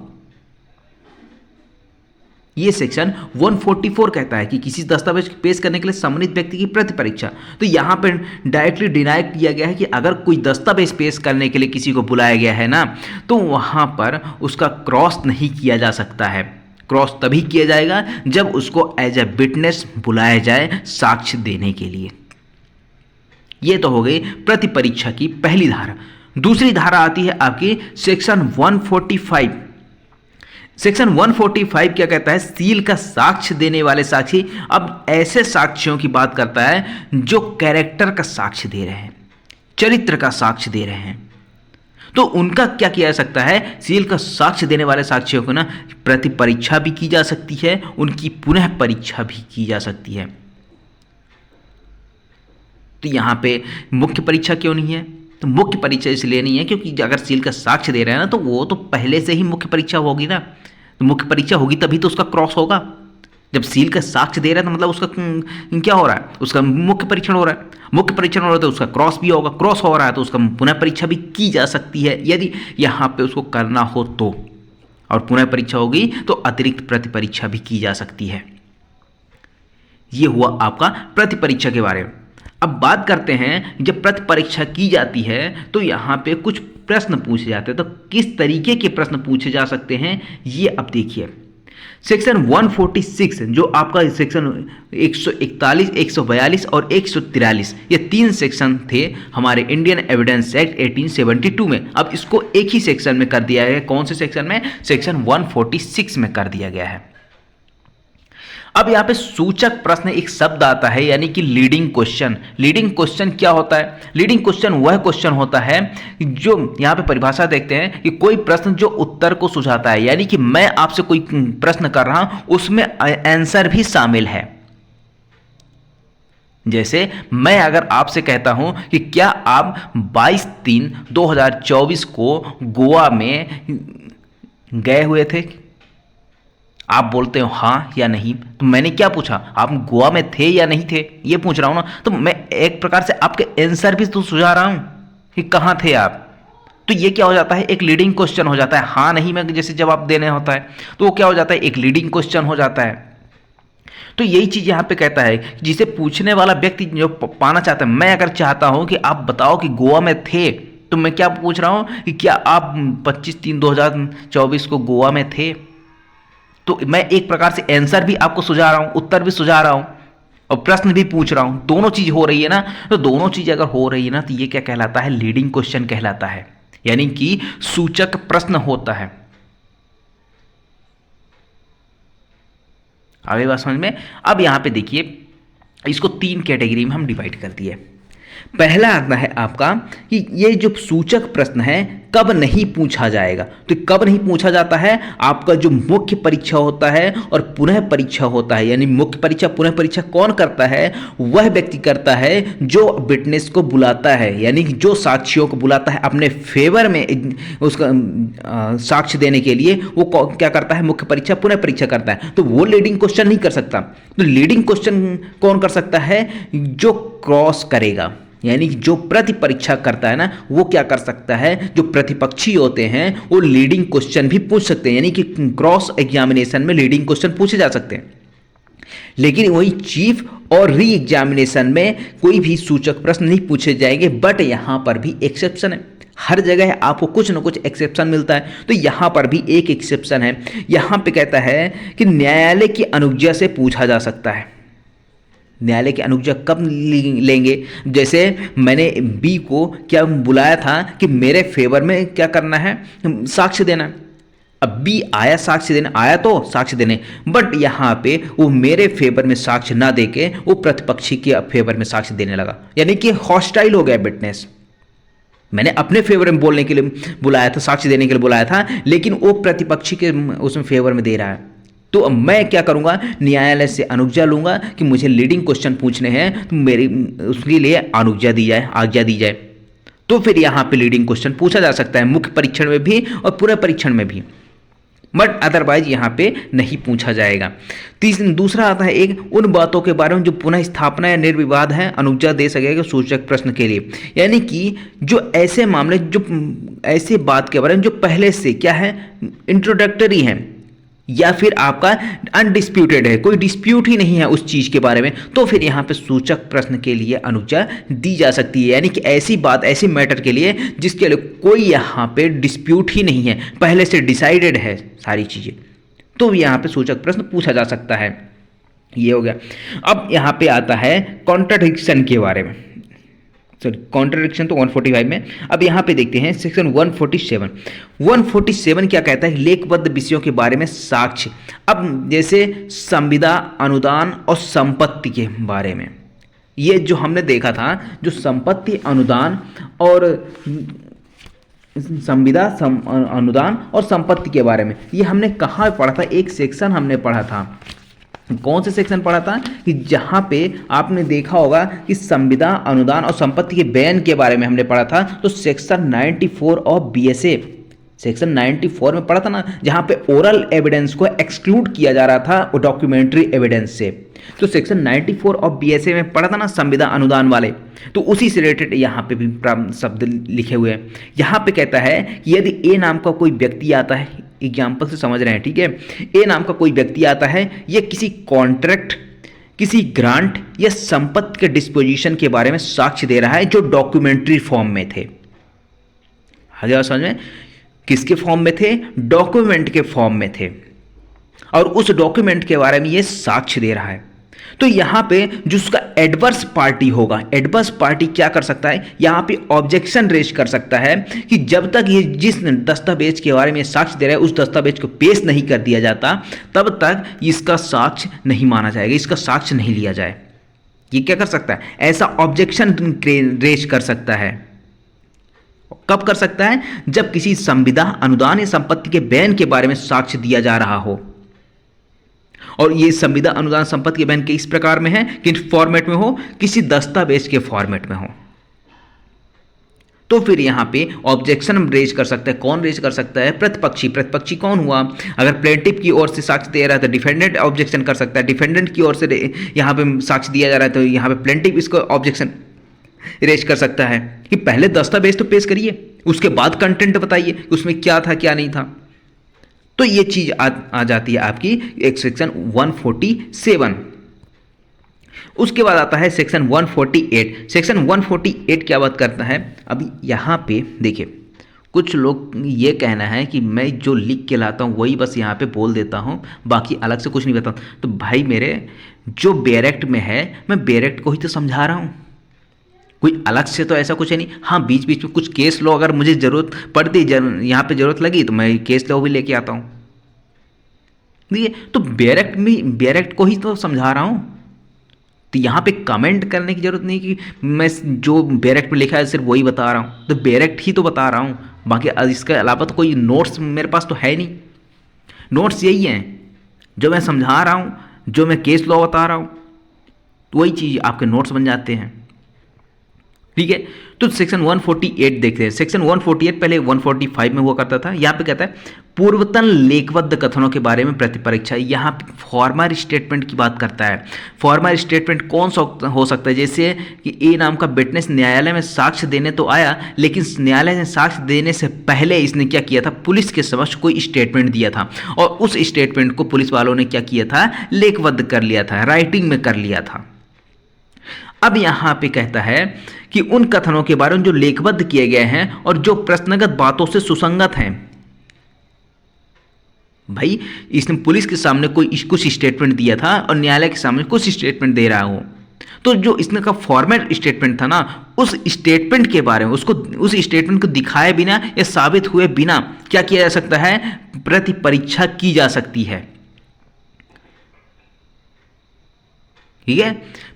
ये सेक्शन 144 कहता है कि किसी दस्तावेज पेश करने के लिए सम्मानित व्यक्ति की प्रति परीक्षा। तो यहाँ पर डायरेक्टली डिनाई किया गया है कि अगर कोई दस्तावेज पेश करने के लिए किसी को बुलाया गया है ना, तो वहाँ पर उसका क्रॉस नहीं किया जा सकता है। क्रॉस तभी किया जाएगा जब उसको एज ए विटनेस बुलाया जाए साक्ष्य देने के लिए। ये तो हो गई प्रति परीक्षा की पहली धारा। दूसरी धारा आती है आपकी सेक्शन 145। सेक्शन 145 क्या कहता है? सील का साक्ष्य देने वाले साक्षी। अब ऐसे साक्ष्यों की बात करता है जो कैरेक्टर का साक्ष्य दे रहे हैं, चरित्र का साक्ष्य दे रहे हैं, तो उनका क्या किया जा सकता है? सील का साक्ष्य देने वाले साक्षियों को ना प्रति परीक्षा भी की जा सकती है, उनकी पुनः परीक्षा भी की जा सकती है। तो यहाँ पे मुख्य परीक्षा क्यों नहीं है? तो मुख्य परीक्षा इसलिए नहीं है क्योंकि अगर सील का साक्ष्य दे रहे हैं ना, तो वो तो पहले से ही मुख्य परीक्षा होगी ना। तो मुख्य परीक्षा होगी तभी तो उसका क्रॉस होगा। जब सील का साक्ष्य दे रहा है तो मतलब उसका क्या हो रहा है? उसका मुख्य परीक्षण हो रहा है। मुख्य परीक्षण हो रहा है तो उसका क्रॉस भी होगा। क्रॉस हो रहा है तो उसका पुनः परीक्षा भी की जा सकती है यदि यहाँ पे उसको करना हो तो। और पुनः परीक्षा होगी तो अतिरिक्त प्रति परीक्षा भी की जा सकती है। ये हुआ आपका प्रति परीक्षा के बारे में। अब बात करते हैं जब प्रति परीक्षा की जाती है तो यहाँ पे कुछ प्रश्न पूछे जाते हैं। तो किस तरीके के प्रश्न पूछे जा सकते हैं ये अब देखिए। सेक्शन 146 जो आपका सेक्शन 141, 142 और 143 ये 3 सेक्शन थे हमारे इंडियन एविडेंस एक्ट 1872 में। अब इसको एक ही सेक्शन में कर दिया गया है। कौन से सेक्शन में? सेक्शन 146 में कर दिया गया है। अब यहाँ पे सूचक प्रश्न एक शब्द आता है यानी कि लीडिंग क्वेश्चन। लीडिंग क्वेश्चन क्या होता है? लीडिंग क्वेश्चन वह क्वेश्चन होता है जो यहाँ पे परिभाषा देखते हैं कि कोई प्रश्न जो उत्तर को सुझाता है, यानी कि मैं आपसे कोई प्रश्न कर रहा हूं उसमें आंसर भी शामिल है। जैसे मैं अगर आपसे कहता हूं कि क्या आप 22/3/2024 को गोवा में गए हुए थे, आप बोलते हो हाँ या नहीं, तो मैंने क्या पूछा? आप गोवा में थे या नहीं थे, ये पूछ रहा हूं ना। तो मैं एक प्रकार से आपके आंसर भी तो सुझा रहा हूं कि कहाँ थे आप। तो ये क्या हो जाता है? एक लीडिंग क्वेश्चन हो जाता है। हाँ नहीं में जैसे जवाब देने होता है तो वो क्या हो जाता है? एक लीडिंग क्वेश्चन हो जाता है। तो यही चीज यहाँ पे कहता है जिसे पूछने वाला व्यक्ति जो पाना चाहता है। मैं अगर चाहता हूं कि आप बताओ कि गोवा में थे, तो मैं क्या पूछ रहा हूं कि क्या आप 25/3/2024 को गोवा में थे। तो मैं एक प्रकार से आंसर भी आपको सुझा रहा हूं, उत्तर भी सुझा रहा हूं और प्रश्न भी पूछ रहा हूं। दोनों चीज हो रही है ना। तो दोनों चीज अगर हो रही है ना तो ये क्या कहलाता है? लीडिंग क्वेश्चन कहलाता है, यानी कि सूचक प्रश्न होता है। आगे बात समझ में? अब यहां पे देखिए इसको 3 कैटेगरी में हम डिवाइड कर दिए। पहला आता है आपका कि ये जो सूचक प्रश्न है कब नहीं पूछा जाएगा। तो कब नहीं पूछा जाता है? आपका जो मुख्य परीक्षा होता है और पुनः परीक्षा होता है। यानी मुख्य परीक्षा पुनः परीक्षा कौन करता है? वह व्यक्ति करता है जो विटनेस को बुलाता है, यानी कि जो साक्षियों को बुलाता है अपने फेवर में उसका साक्ष्य देने के लिए। वो क्या करता है? मुख्य परीक्षा पुनः परीक्षा करता है। तो वो लीडिंग क्वेश्चन नहीं कर सकता। तो लीडिंग क्वेश्चन कौन कर सकता है? जो क्रॉस करेगा, यानी जो प्रति परीक्षा करता है ना, वो क्या कर सकता है? जो प्रतिपक्षी होते हैं वो लीडिंग क्वेश्चन भी पूछ सकते हैं, यानी कि क्रॉस एग्जामिनेशन में लीडिंग क्वेश्चन पूछे जा सकते हैं। लेकिन वही चीफ और री एग्जामिनेशन में कोई भी सूचक प्रश्न नहीं पूछे जाएंगे। बट यहाँ पर भी एक्सेप्शन है, हर जगह आपको कुछ ना कुछ एक्सेप्शन मिलता है, तो यहाँ पर भी एक एक्सेप्शन है। यहाँ पे कहता है कि न्यायालय की अनुज्ञा से पूछा जा सकता है। न्यायालय की अनुज्ञा कब लेंगे? जैसे मैंने बी को क्या बुलाया था कि मेरे फेवर में क्या करना है, साक्ष्य देना। अब बी आया साक्ष्य देने, आया तो साक्ष्य देने, बट यहाँ पे वो मेरे फेवर में साक्ष्य ना देके वो प्रतिपक्षी के फेवर में साक्ष्य देने लगा, यानी कि हॉस्टाइल हो गया विटनेस। मैंने अपने फेवर में बोलने के लिए बुलाया था, साक्ष्य देने के लिए बुलाया था, लेकिन वो प्रतिपक्षी के उसमें फेवर में दे रहा है। तो अब मैं क्या करूंगा, न्यायालय से अनुज्ञा लूंगा कि मुझे लीडिंग क्वेश्चन पूछने हैं, तो मेरी उसके लिए अनुज्ञा दी जाए, आज्ञा दी जाए। तो फिर यहाँ पे लीडिंग क्वेश्चन पूछा जा सकता है, मुख्य परीक्षण में भी और पूरे परीक्षण में भी, बट अदरवाइज यहाँ पे नहीं पूछा जाएगा। दूसरा आता है एक उन बातों के बारे में जो पुनः स्थापना या निर्विवाद है, अनुज्ञा दे सकेगा सूचक प्रश्न के लिए, यानी कि जो ऐसे मामले, जो ऐसे बात के बारे में जो पहले से क्या है, इंट्रोडक्टरी है या फिर आपका अनडिस्प्यूटेड है, कोई डिस्प्यूट ही नहीं है उस चीज़ के बारे में, तो फिर यहाँ पे सूचक प्रश्न के लिए अनुज्ञा दी जा सकती है। यानी कि ऐसी बात, ऐसी मैटर के लिए जिसके लिए कोई यहाँ पे डिस्प्यूट ही नहीं है, पहले से डिसाइडेड है सारी चीज़ें, तो यहाँ पे सूचक प्रश्न पूछा जा सकता है। ये हो गया। अब यहाँ पे आता है कॉन्ट्राडिक्शन के बारे में, सॉरी कॉन्ट्राडिक्शन तो 145 में। अब यहाँ पे देखते हैं सेक्शन 147। 147 क्या कहता है, लेखबद्ध विषयों के बारे में साक्ष्य। अब जैसे संविदा, अनुदान और संपत्ति के बारे में, ये जो हमने देखा था, जो संपत्ति, अनुदान और संविदा, अनुदान और संपत्ति के बारे में, ये हमने कहाँ पढ़ा था, एक सेक्शन हमने पढ़ा था। कौन से सेक्शन पढ़ा था कि जहां पे आपने देखा होगा कि संविदा, अनुदान और संपत्ति के बैन के बारे में हमने पढ़ा था, तो सेक्शन 94 ऑफ बीएसए, सेक्शन 94 में पढ़ा था ना, जहां पे ओरल एविडेंस को एक्सक्लूड किया जा रहा था डॉक्यूमेंट्री एविडेंस से। तो सेक्शन 94 ऑफ बीएसए में पढ़ा था ना संविदा, अनुदान वाले, तो उसी से रिलेटेड यहाँ पे भी शब्द लिखे हुए हैं। यहाँ पे कहता है कि यदि ए नाम का कोई व्यक्ति आता है, एग्जाम्पल से समझ रहे हैं, ठीक है, ए नाम का कोई व्यक्ति आता है, यह किसी कॉन्ट्रैक्ट, किसी ग्रांट या संपत्ति के डिस्पोजिशन के बारे में साक्ष्य दे रहा है जो डॉक्यूमेंट्री फॉर्म में थे। आ गया समझ में? किसके फॉर्म में थे? डॉक्यूमेंट के फॉर्म में थे, और उस डॉक्यूमेंट के बारे में ये साक्ष्य दे रहा है। तो यहाँ पे जो उसका एडवर्स पार्टी होगा, एडवर्स पार्टी क्या कर सकता है, यहाँ पे ऑब्जेक्शन रेज कर सकता है कि जब तक ये जिस दस्तावेज के बारे में साक्ष्य दे रहा है उस दस्तावेज को पेश नहीं कर दिया जाता, तब तक इसका साक्ष्य नहीं माना जाएगा, इसका साक्ष्य नहीं लिया जाए। ये क्या कर सकता है, ऐसा ऑब्जेक्शन रेज कर सकता है। कब कर सकता है? जब किसी संविदा, अनुदान या संपत्ति के बैन के बारे में साक्ष्य दिया जा रहा हो। और ये संविदा, अनुदान, संपत्ति के बैन किस प्रकार में है, किस फॉर्मेट में हो, किसी दस्तावेज के फॉर्मेट में हो, तो फिर यहां पे ऑब्जेक्शन रेज कर सकता है। कौन रेज कर सकता है? प्रतिपक्षी। प्रतिपक्षी कौन हुआ? अगर प्लेंटिफ की ओर से साक्ष्य दे रहा है तो डिफेंडेंट ऑब्जेक्शन कर सकता है। डिफेंडेंट की ओर से यहां पे साक्ष्य दिया जा रहा है तो यहां पे प्लेंटिफ इसको ऑब्जेक्शन रेज कर सकता है कि पहले दस्तावेज तो पेश करिए, उसके बाद कंटेंट बताइए उसमें क्या था क्या नहीं था। तो ये चीज आ जाती है आपकी एक सेक्शन 147। उसके बाद आता है सेक्शन 148। सेक्शन 148 क्या बात करता है? अभी यहाँ पे देखिए, कुछ लोग ये कहना है कि मैं जो लिख के लाता हूँ वही बस यहाँ पे बोल देता हूँ, बाकी अलग से कुछ नहीं बताता। तो भाई मेरे, जो बेरेक्ट में है मैं बेरेक्ट को ही तो समझा रहा हूँ, कोई अलग से तो ऐसा कुछ है नहीं। हाँ, बीच बीच में कुछ केस लो, अगर मुझे ज़रूरत पड़ती, यहाँ पे ज़रूरत लगी तो मैं केस लो भी लेके आता हूँ। देखिए, तो बेरेक्ट को ही तो समझा रहा हूँ, तो यहाँ पे कमेंट करने की ज़रूरत नहीं कि मैं जो बेरेक्ट में लिखा है सिर्फ वही बता रहा हूँ, तो बेरेक्ट ही तो बता रहा हूँ, बाकी इसके अलावा तो कोई नोट्स मेरे पास तो है नहीं। नोट्स यही हैं जो मैं समझा रहा हूँ, जो मैं केस लॉ बता रहा हूँ, तो वही चीज़ आपके नोट्स बन जाते हैं। ठीक है, तो सेक्शन 148 देखते हैं। सेक्शन 148 पहले 145 में हुआ करता था। यहाँ पे कहता है पूर्वतन लेखबद्ध कथनों के बारे में प्रतिपरीक्षा। यहाँ पे फॉर्मर स्टेटमेंट की बात करता है। फॉर्मर स्टेटमेंट कौन सा हो सकता है? जैसे कि ए नाम का विटनेस न्यायालय में साक्ष्य देने तो आया, लेकिन न्यायालय ने साक्ष्य देने से पहले इसने क्या किया था, पुलिस के समक्ष कोई स्टेटमेंट दिया था, और उस स्टेटमेंट को पुलिस वालों ने क्या किया था, लेखबद्ध कर लिया था, राइटिंग में कर लिया था। अब यहाँ पे कहता है कि उन कथनों के बारे में जो लेखबद्ध किए गए हैं और जो प्रश्नगत बातों से सुसंगत हैं। भाई इसने पुलिस के सामने कोई कुछ स्टेटमेंट दिया था और न्यायालय के सामने कुछ स्टेटमेंट दे रहा हो, तो जो इसने का फॉर्मेट स्टेटमेंट था ना, उस स्टेटमेंट के बारे में उसको उस स्टेटमेंट को दिखाए बिना या साबित हुए बिना क्या किया जा सकता है, प्रति परीक्षा की जा सकती है। ठीक है,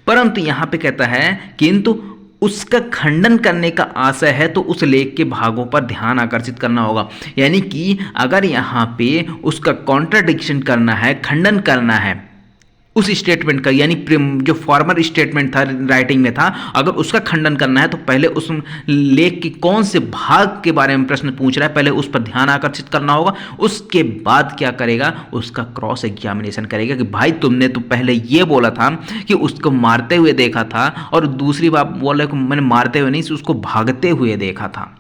परंतु यहां पे कहता है किंतु उसका खंडन करने का आशय है तो उस लेख के भागों पर ध्यान आकर्षित करना होगा। यानी कि अगर यहां पे उसका कॉन्ट्राडिक्शन करना है, खंडन करना है उस स्टेटमेंट का, यानी जो फॉर्मर स्टेटमेंट था राइटिंग में था, अगर उसका खंडन करना है तो पहले उस लेख के कौन से भाग के बारे में प्रश्न पूछ रहा है, पहले उस पर ध्यान आकर्षित करना होगा। उसके बाद क्या करेगा, उसका क्रॉस एग्जामिनेशन करेगा कि भाई तुमने तो पहले ये बोला था कि उसको मारते हुए देखा था और दूसरी बात बोल रहे मैंने मारते हुए नहीं, उसको भागते हुए देखा था,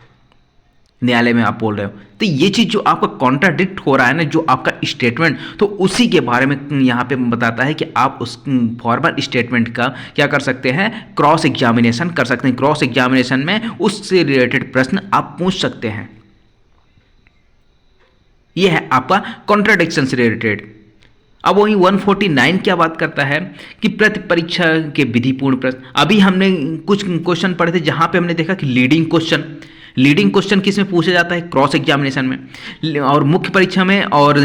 न्यायालय में आप बोल रहे हो। तो ये चीज़ जो आपका कॉन्ट्राडिक्ट हो रहा है ना, जो आपका स्टेटमेंट, तो उसी के बारे में यहाँ पे बताता है कि आप उस फॉर्मल स्टेटमेंट का क्या कर सकते हैं, क्रॉस एग्जामिनेशन कर सकते हैं। क्रॉस एग्जामिनेशन में उससे रिलेटेड प्रश्न आप पूछ सकते हैं। ये है आपका कॉन्ट्राडिक्शन से रिलेटेड। अब वही 149 क्या बात करता है कि प्रति परीक्षा के विधिपूर्ण प्रश्न। अभी हमने कुछ क्वेश्चन पढ़े थे जहाँ पे हमने देखा कि लीडिंग क्वेश्चन किस में पूछा जाता है, क्रॉस एग्जामिनेशन में और मुख्य परीक्षा में, और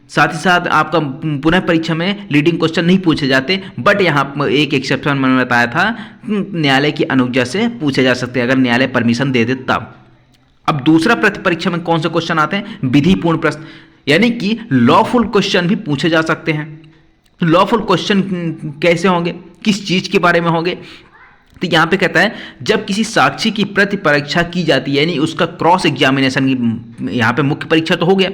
साथ ही साथ आपका पुनः परीक्षा में लीडिंग क्वेश्चन नहीं पूछे जाते। बट यहाँ एक एक्सेप्शन मैंने बताया था, न्यायालय की अनुज्ञा से पूछे जा सकते हैं, अगर न्यायालय परमिशन दे दे तब। अब दूसरा प्रति परीक्षा में कौन से क्वेश्चन आते हैं, विधिपूर्ण प्रश्न, यानी कि लॉफुल क्वेश्चन भी पूछे जा सकते हैं। लॉफुल क्वेश्चन कैसे होंगे, किस चीज़ के बारे में होंगे, तो यहाँ पे कहता है जब किसी साक्षी की प्रति परीक्षा की जाती है, यानी उसका क्रॉस एग्जामिनेशन की, यहाँ पे मुख्य परीक्षा तो हो गया,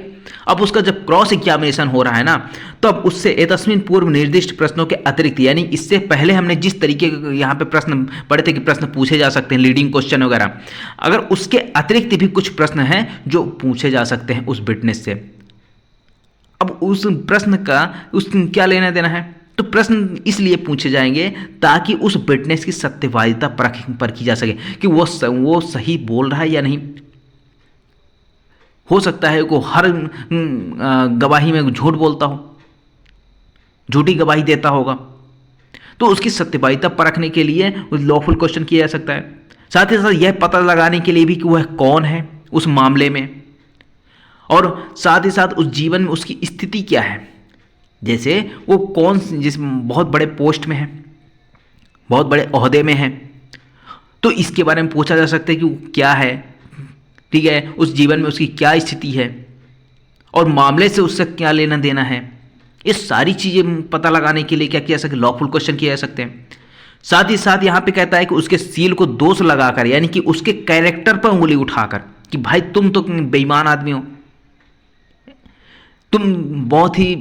अब उसका जब क्रॉस एग्जामिनेशन हो रहा है ना, तो अब उससे एतस्मिन पूर्व निर्दिष्ट प्रश्नों के अतिरिक्त, यानी इससे पहले हमने जिस तरीके के यहाँ पे प्रश्न पढ़े थे कि प्रश्न पूछे जा सकते हैं, लीडिंग क्वेश्चन वगैरह, अगर उसके अतिरिक्त भी कुछ प्रश्न हैं जो पूछे जा सकते हैं उस विटनेस से। अब उस प्रश्न का उस क्या लेना देना है, तो प्रश्न इसलिए पूछे जाएंगे ताकि उस विटनेस की सत्यवादिता परखी जा सके कि वो सही बोल रहा है या नहीं। हो सकता है वो हर गवाही में झूठ बोलता हो, झूठी गवाही देता होगा, तो उसकी सत्यवादिता परखने के लिए लॉफुल क्वेश्चन किया जा सकता है। साथ ही साथ यह पता लगाने के लिए भी कि वह कौन है उस मामले में, और साथ ही साथ उस जीवन में उसकी स्थिति क्या है, जैसे वो कौन जिस बहुत बड़े पोस्ट में है, बहुत बड़े ओहदे में है, तो इसके बारे में पूछा जा सकता है कि वो क्या है, ठीक है, उस जीवन में उसकी क्या स्थिति है और मामले से उससे क्या लेना देना है। ये सारी चीज़ें पता लगाने के लिए क्या किया जा सकता है, लॉफुल क्वेश्चन किए जा सकते हैं। साथ ही साथ यहाँ पे कहता है कि उसके सील को दोष लगाकर, यानी कि उसके कैरेक्टर पर उंगली उठाकर कि भाई तुम तो बेईमान आदमी हो, तुम बहुत ही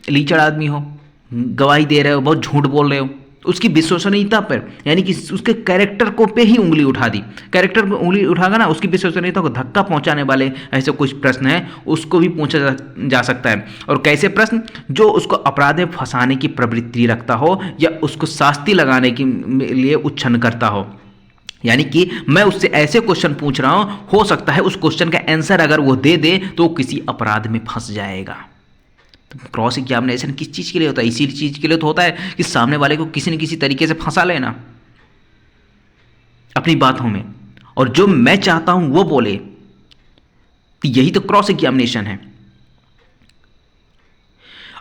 लीचड़ आदमी हो, गवाही दे रहे हो, बहुत झूठ बोल रहे हो, उसकी विश्वसनीयता पर, यानी कि उसके कैरेक्टर को पे ही उंगली उठा दी। कैरेक्टर पर उंगली उठाकर ना उसकी विश्वसनीयता को धक्का पहुंचाने वाले ऐसे कुछ प्रश्न हैं, उसको भी पूछा जा सकता है। और कैसे प्रश्न, जो उसको अपराध में फंसाने की प्रवृत्ति रखता हो या उसको शास्ति लगाने के लिए उच्छन्न करता हो। यानी कि मैं उससे ऐसे क्वेश्चन पूछ रहा हूँ, हो सकता है उस क्वेश्चन का आंसर अगर वो दे दे तो किसी अपराध में फंस जाएगा। क्रॉस एग्जामिनेशन किस चीज़ के लिए होता है, इसी चीज़ के लिए तो होता है कि सामने वाले को किसी न किसी तरीके से फंसा लेना अपनी बातों में, और जो मैं चाहता हूं वो बोले, तो यही तो क्रॉस एग्जामिनेशन है।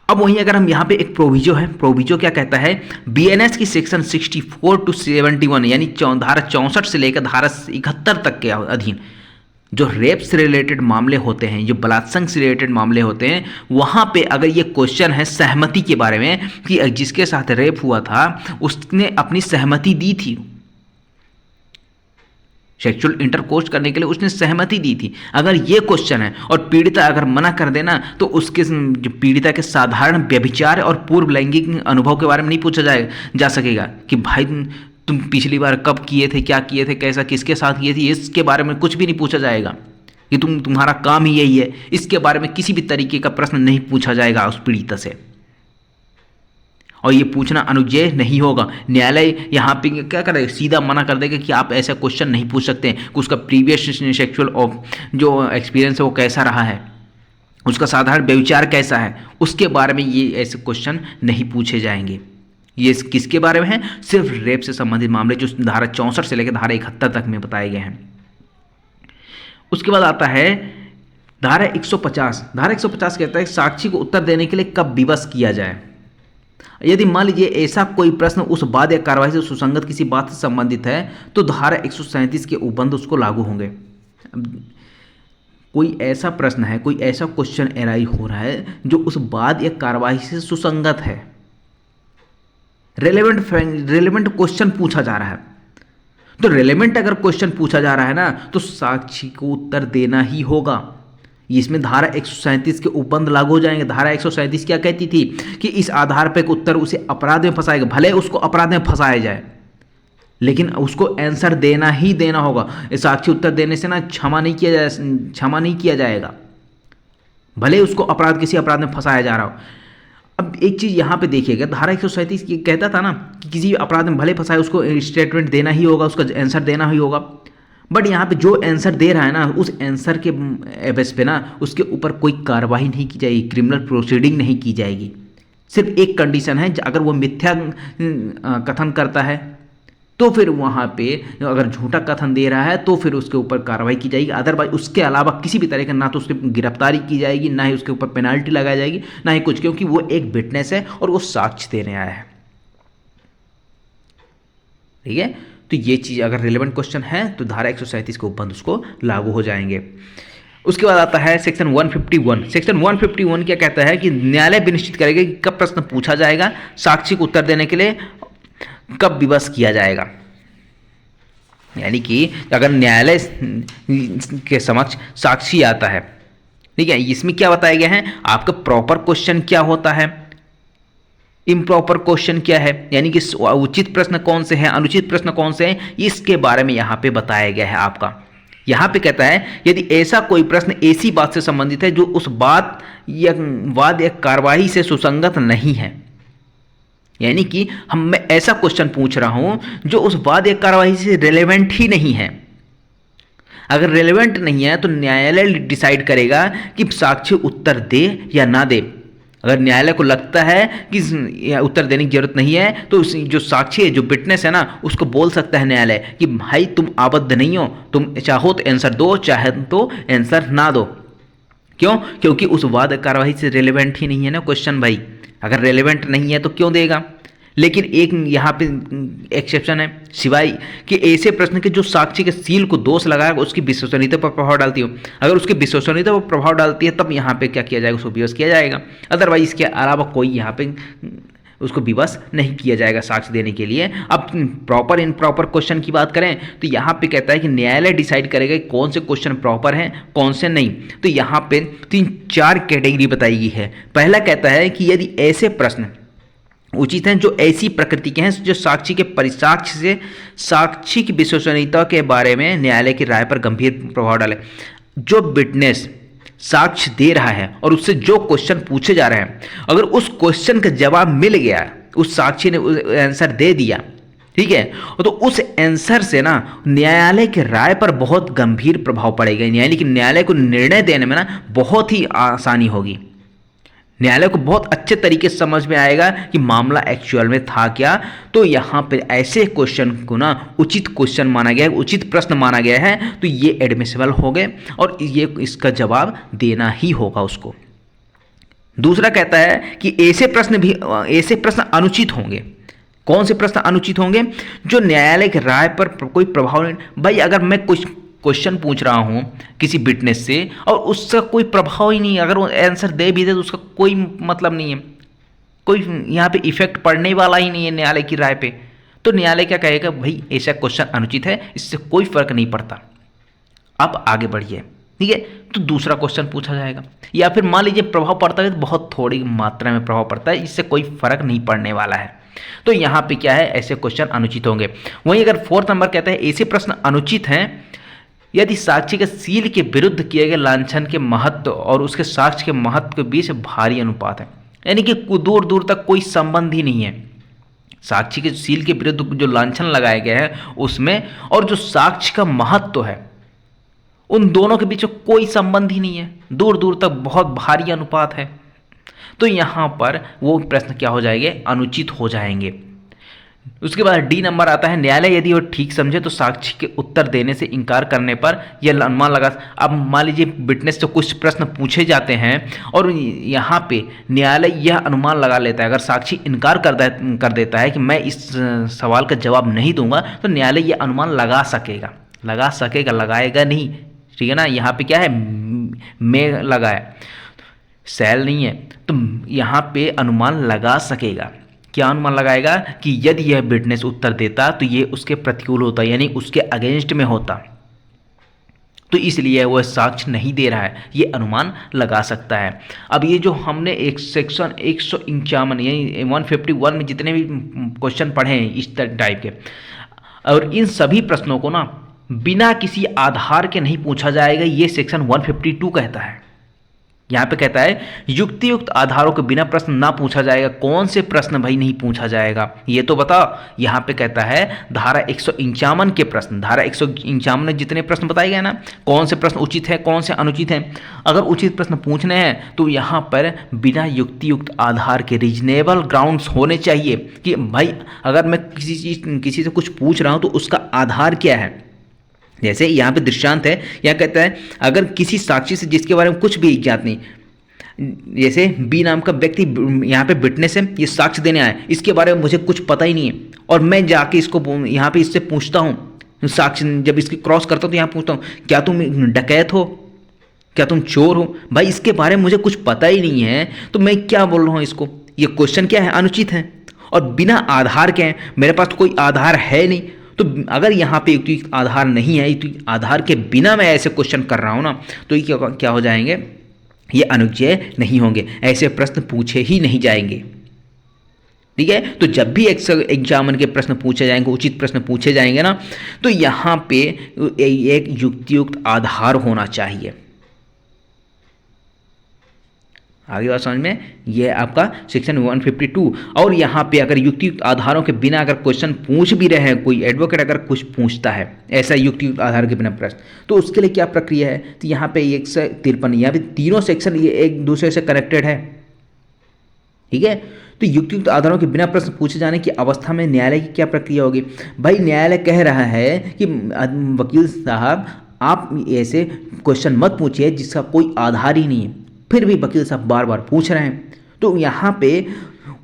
अब वहीं अगर हम यहां पे एक प्रोविजो है, प्रोविजो क्या कहता है, बीएनएस की सेक्शन 64 to 71, यानी धारा 64 से लेकर धारा 71 तक के अधीन जो रेप से रिलेटेड मामले होते हैं, जो बलात्संग से रिलेटेड मामले होते हैं, वहाँ पे अगर ये क्वेश्चन है सहमति के बारे में कि जिसके साथ रेप हुआ था उसने अपनी सहमति दी थी, सेक्सुअल इंटरकोर्स करने के लिए उसने सहमति दी थी, अगर ये क्वेश्चन है और पीड़िता अगर मना कर देना, तो उसके जो पीड़िता के साधारण व्यभिचार और पूर्व लैंगिक अनुभव के बारे में नहीं पूछा जा सकेगा कि भाई तुम पिछली बार कब किए थे, क्या किए थे, कैसा किसके साथ किए थे, इसके बारे में कुछ भी नहीं पूछा जाएगा कि तुम्हारा काम ही यही है। इसके बारे में किसी भी तरीके का प्रश्न नहीं पूछा जाएगा उस पीड़िता से। और ये पूछना अनुज्ञेय नहीं होगा। न्यायालय यहाँ पे क्या करेगा, सीधा मना कर देगा कि आप ऐसा क्वेश्चन नहीं पूछ सकते कि उसका प्रीवियस सेक्सुअल जो एक्सपीरियंस है वो कैसा रहा है, उसका साधारण व्यभिचार कैसा है, उसके बारे में ये ऐसे क्वेश्चन नहीं पूछे जाएंगे। ये किसके बारे में है, सिर्फ रेप से संबंधित मामले जो धारा 64 से लेकर धारा 71 तक में बताए गए हैं। उसके बाद आता है धारा 150। धारा 150 कहता है साक्षी को उत्तर देने के लिए कब विवश किया जाए। यदि मान लीजिए ऐसा कोई प्रश्न उस बात या कार्रवाई से सुसंगत किसी बात से संबंधित है तो धारा 137 के उपबंध उसको लागू होंगे। कोई ऐसा प्रश्न है, कोई ऐसा क्वेश्चन एराइज हो रहा है जो उस बात या कार्रवाई से सुसंगत है, रेलेवेंट क्वेश्चन पूछा जा रहा है, तो रेलेवेंट अगर क्वेश्चन पूछा जा रहा है ना तो साक्षी को उत्तर देना ही होगा। इसमें धारा 137 के उपबंध लागू हो जाएंगे। धारा 137 क्या कहती थी कि इस आधार पर उत्तर उसे अपराध में फंसाएगा, भले उसको अपराध में फंसाया जाए लेकिन उसको आंसर देना ही देना होगा। साक्षी उत्तर देने से ना क्षमा नहीं किया जाएगा, भले उसको किसी अपराध में फंसाया जा रहा हो। अब एक चीज़ यहाँ पे देखिएगा, धारा 137 कहता था ना कि किसी अपराध में भले फंसाए उसको स्टेटमेंट देना ही होगा, उसका आंसर देना ही होगा। बट यहाँ पे जो आंसर दे रहा है ना उस आंसर के बेस पे ना उसके ऊपर कोई कार्रवाई नहीं की जाएगी, क्रिमिनल प्रोसीडिंग नहीं की जाएगी। सिर्फ एक कंडीशन है, अगर वो मिथ्या कथन करता है तो फिर वहाँ पे अगर झूठा कथन दे रहा है तो फिर उसके ऊपर कार्रवाई की जाएगी। अदरवाइज उसके अलावा किसी भी तरह का ना तो उसकी गिरफ्तारी की जाएगी, ना ही उसके ऊपर पेनाल्टी लगाई जाएगी, ना ही कुछ, क्योंकि वो एक विटनेस है और वो साक्ष्य देने आया है। ठीक है, तो ये चीज़ अगर रिलेवेंट क्वेश्चन है तो धारा 137 के उपबंध उसको लागू हो जाएंगे। उसके बाद आता है सेक्शन 151। सेक्शन 151 क्या कहता है कि न्यायालय विनिश्चित करेगा कि कब प्रश्न पूछा जाएगा, साक्षी को उत्तर देने के लिए कब विवश किया जाएगा। यानी कि अगर न्यायालय के समक्ष साक्षी आता है, ठीक है, इसमें क्या बताया गया है, आपका प्रॉपर क्वेश्चन क्या होता है, इम्प्रॉपर क्वेश्चन क्या है, यानी कि उचित प्रश्न कौन से हैं, अनुचित प्रश्न कौन से हैं, इसके बारे में यहाँ पे बताया गया है आपका। यहाँ पे कहता है यदि ऐसा कोई प्रश्न ऐसी बात से संबंधित है जो उस बात या वाद या कार्रवाई से सुसंगत नहीं है, यानी कि मैं ऐसा क्वेश्चन पूछ रहा हूं जो उस वाद या कार्रवाई से रेलेवेंट ही नहीं है। अगर रेलेवेंट नहीं है तो न्यायालय डिसाइड करेगा कि साक्षी उत्तर दे या ना दे। अगर न्यायालय को लगता है कि उत्तर देने की जरूरत नहीं है तो जो साक्षी है, जो विटनेस है ना, उसको बोल सकता है न्यायालय कि भाई तुम आबद्ध नहीं हो, तुम चाहो तो आंसर दो, चाहे तो आंसर ना दो। क्यों? क्योंकि उस वाद कार्रवाई से रेलेवेंट ही नहीं है ना क्वेश्चन भाई। अगर रेलेवेंट नहीं है तो क्यों देगा। लेकिन एक यहाँ पे एक्सेप्शन है, सिवाय कि ऐसे प्रश्न के जो साक्षी के सील को दोष लगाएगा उसकी विश्वसनीयता पर प्रभाव डालती हो। अगर उसकी विश्वसनीयता पर प्रभाव डालती है तब यहाँ पे क्या किया जाएगा, उसको विवश किया जाएगा। अदरवाइज इसके अलावा कोई यहाँ पे उसको विवश नहीं किया जाएगा साक्ष्य देने के लिए। अब प्रॉपर इनप्रॉपर क्वेश्चन की बात करें तो यहाँ पे कहता है कि न्यायालय डिसाइड करेगा कि कौन से क्वेश्चन प्रॉपर हैं, कौन से नहीं। तो यहाँ पे 3-4 कैटेगरी बताई गई है। पहला कहता है कि यदि ऐसे प्रश्न उचित हैं जो ऐसी प्रकृति के हैं जो साक्षी के परिसाक्ष्य से साक्षी की विश्वसनीयता के बारे में न्यायालय की राय पर गंभीर प्रभाव डाले। जो विटनेस साक्ष्य दे रहा है और उससे जो क्वेश्चन पूछे जा रहे हैं, अगर उस क्वेश्चन का जवाब मिल गया, उस साक्षी ने आंसर दे दिया, ठीक है, तो उस आंसर से ना न्यायालय की राय पर बहुत गंभीर प्रभाव पड़ेगा। यानी कि न्यायालय को निर्णय देने में ना बहुत ही आसानी होगी। न्यायालय को बहुत अच्छे तरीके से समझ में आएगा कि मामला एक्चुअल में था क्या। तो यहाँ पे ऐसे क्वेश्चन को ना उचित क्वेश्चन माना गया है, उचित प्रश्न माना गया है, तो ये एडमिसिबल हो गए और ये इसका जवाब देना ही होगा उसको। दूसरा कहता है कि ऐसे प्रश्न अनुचित होंगे। कौन से प्रश्न अनुचित होंगे? जो न्यायालय की राय पर कोई प्रभाव नहीं। भाई अगर मैं कुछ क्वेश्चन पूछ रहा हूँ किसी विटनेस से और उसका कोई प्रभाव ही नहीं, अगर वो आंसर दे भी दे तो उसका कोई मतलब नहीं है, कोई यहाँ पे इफेक्ट पड़ने वाला ही नहीं है न्यायालय की राय पे, तो न्यायालय क्या कहेगा, भाई ऐसा क्वेश्चन अनुचित है, इससे कोई फर्क नहीं पड़ता, अब आगे बढ़िए। ठीक है, तो दूसरा क्वेश्चन पूछा जाएगा। या फिर मान लीजिए प्रभाव पड़ता है तो बहुत थोड़ी मात्रा में प्रभाव पड़ता है, इससे कोई फर्क नहीं पड़ने वाला है, तो यहाँ पे क्या है, ऐसे क्वेश्चन अनुचित होंगे। वहीं अगर 4th नंबर कहता है ऐसे प्रश्न अनुचित हैं यदि साक्षी के सील के विरुद्ध किए गए लांछन के महत्व और उसके साक्ष्य के महत्व के बीच भारी अनुपात है। यानी कि दूर दूर तक कोई संबंध ही नहीं है साक्षी के सील के विरुद्ध जो लांछन लगाया गया है उसमें, और जो साक्ष्य का महत्व है उन दोनों के बीच कोई संबंध ही नहीं है, दूर दूर तक बहुत भारी अनुपात है। तो यहाँ पर वो प्रश्न क्या हो जाएंगे, अनुचित हो जाएंगे। उसके बाद डी नंबर आता है, न्यायालय यदि वो ठीक समझे तो साक्षी के उत्तर देने से इनकार करने पर यह अनुमान लगा। अब मान लीजिए विटनेस से कुछ प्रश्न पूछे जाते हैं और यहाँ पे न्यायालय यह अनुमान लगा लेता है, अगर साक्षी इनकार कर देता है कि मैं इस सवाल का जवाब नहीं दूंगा, तो न्यायालय यह अनुमान लगा सकेगा, लगाएगा नहीं, ठीक है ना। यहाँ पे क्या है, में लगाया, शैल नहीं है, तो यहाँ पे अनुमान लगा सकेगा। क्या अनुमान लगाएगा कि यदि यह विटनेस उत्तर देता तो ये उसके प्रतिकूल होता, यानी उसके अगेंस्ट में होता, तो इसलिए वह साक्ष्य नहीं दे रहा है, ये अनुमान लगा सकता है। अब ये जो हमने एक सेक्शन 151 यानी 151 में जितने भी क्वेश्चन पढ़े हैं इस टाइप के, और इन सभी प्रश्नों को ना बिना किसी आधार के नहीं पूछा जाएगा, ये सेक्शन 152 कहता है। यहाँ पे कहता है युक्तियुक्त आधारों के बिना प्रश्न ना पूछा जाएगा। कौन से प्रश्न भाई नहीं पूछा जाएगा, ये तो बताओ। यहाँ पे कहता है धारा 151 के प्रश्न, धारा 151 में जितने प्रश्न बताए गए ना, कौन से प्रश्न उचित है कौन से अनुचित है। अगर उचित प्रश्न पूछने हैं तो यहाँ पर बिना युक्तियुक्त आधार के रीजनेबल ग्राउंड्स होने चाहिए कि भाई अगर मैं किसी से कुछ पूछ रहा हूँ तो उसका आधार क्या है। जैसे यहाँ पे दृष्टांत है, यहाँ कहता है अगर किसी साक्षी से जिसके बारे में कुछ भी ज्ञात नहीं, जैसे बी नाम का व्यक्ति यहाँ पे विटनेस है, ये साक्ष्य देने आया, इसके बारे में मुझे कुछ पता ही नहीं है, और मैं जाके इसको यहाँ पे इससे पूछता हूँ, साक्ष्य जब इसकी क्रॉस करता हूँ तो यहाँ पूछता हूँ क्या तुम डकैत हो, क्या तुम चोर हो, भाई इसके बारे में मुझे कुछ पता ही नहीं है, तो मैं क्या बोल रहा हूँ इसको, ये क्वेश्चन क्या है, अनुचित है। और बिना आधार के हैं, मेरे पास तो कोई आधार है नहीं, तो अगर यहाँ पे युक्तियुक्त आधार नहीं है, तो आधार के बिना मैं ऐसे क्वेश्चन कर रहा हूँ ना, तो ये क्या हो जाएंगे, ये अनुज्ञेय नहीं होंगे, ऐसे प्रश्न पूछे ही नहीं जाएंगे। ठीक है, तो जब भी एग्जामिन के प्रश्न पूछे जाएंगे, उचित प्रश्न पूछे जाएंगे ना, तो यहाँ पे एक युक्तियुक्त आधार होना चाहिए। आगे बात समझ में, ये आपका सेक्शन 152। और यहाँ पे अगर युक्तियुक्त आधारों के बिना अगर क्वेश्चन पूछ भी रहे हैं, कोई एडवोकेट अगर कुछ पूछता है ऐसा युक्तियुक्त आधार के बिना प्रश्न, तो उसके लिए क्या प्रक्रिया है, तो यहाँ पे 153, यहाँ पे तीनों सेक्शन ये एक दूसरे से कनेक्टेड है। ठीक है, तो युक्तियुक्त आधारों के बिना प्रश्न पूछे जाने की अवस्था में न्यायालय की क्या प्रक्रिया होगी। भाई न्यायालय कह रहा है कि वकील साहब आप ऐसे क्वेश्चन मत पूछिए जिसका कोई आधार ही नहीं है, फिर भी वकील साहब बार बार पूछ रहे हैं, तो यहाँ पे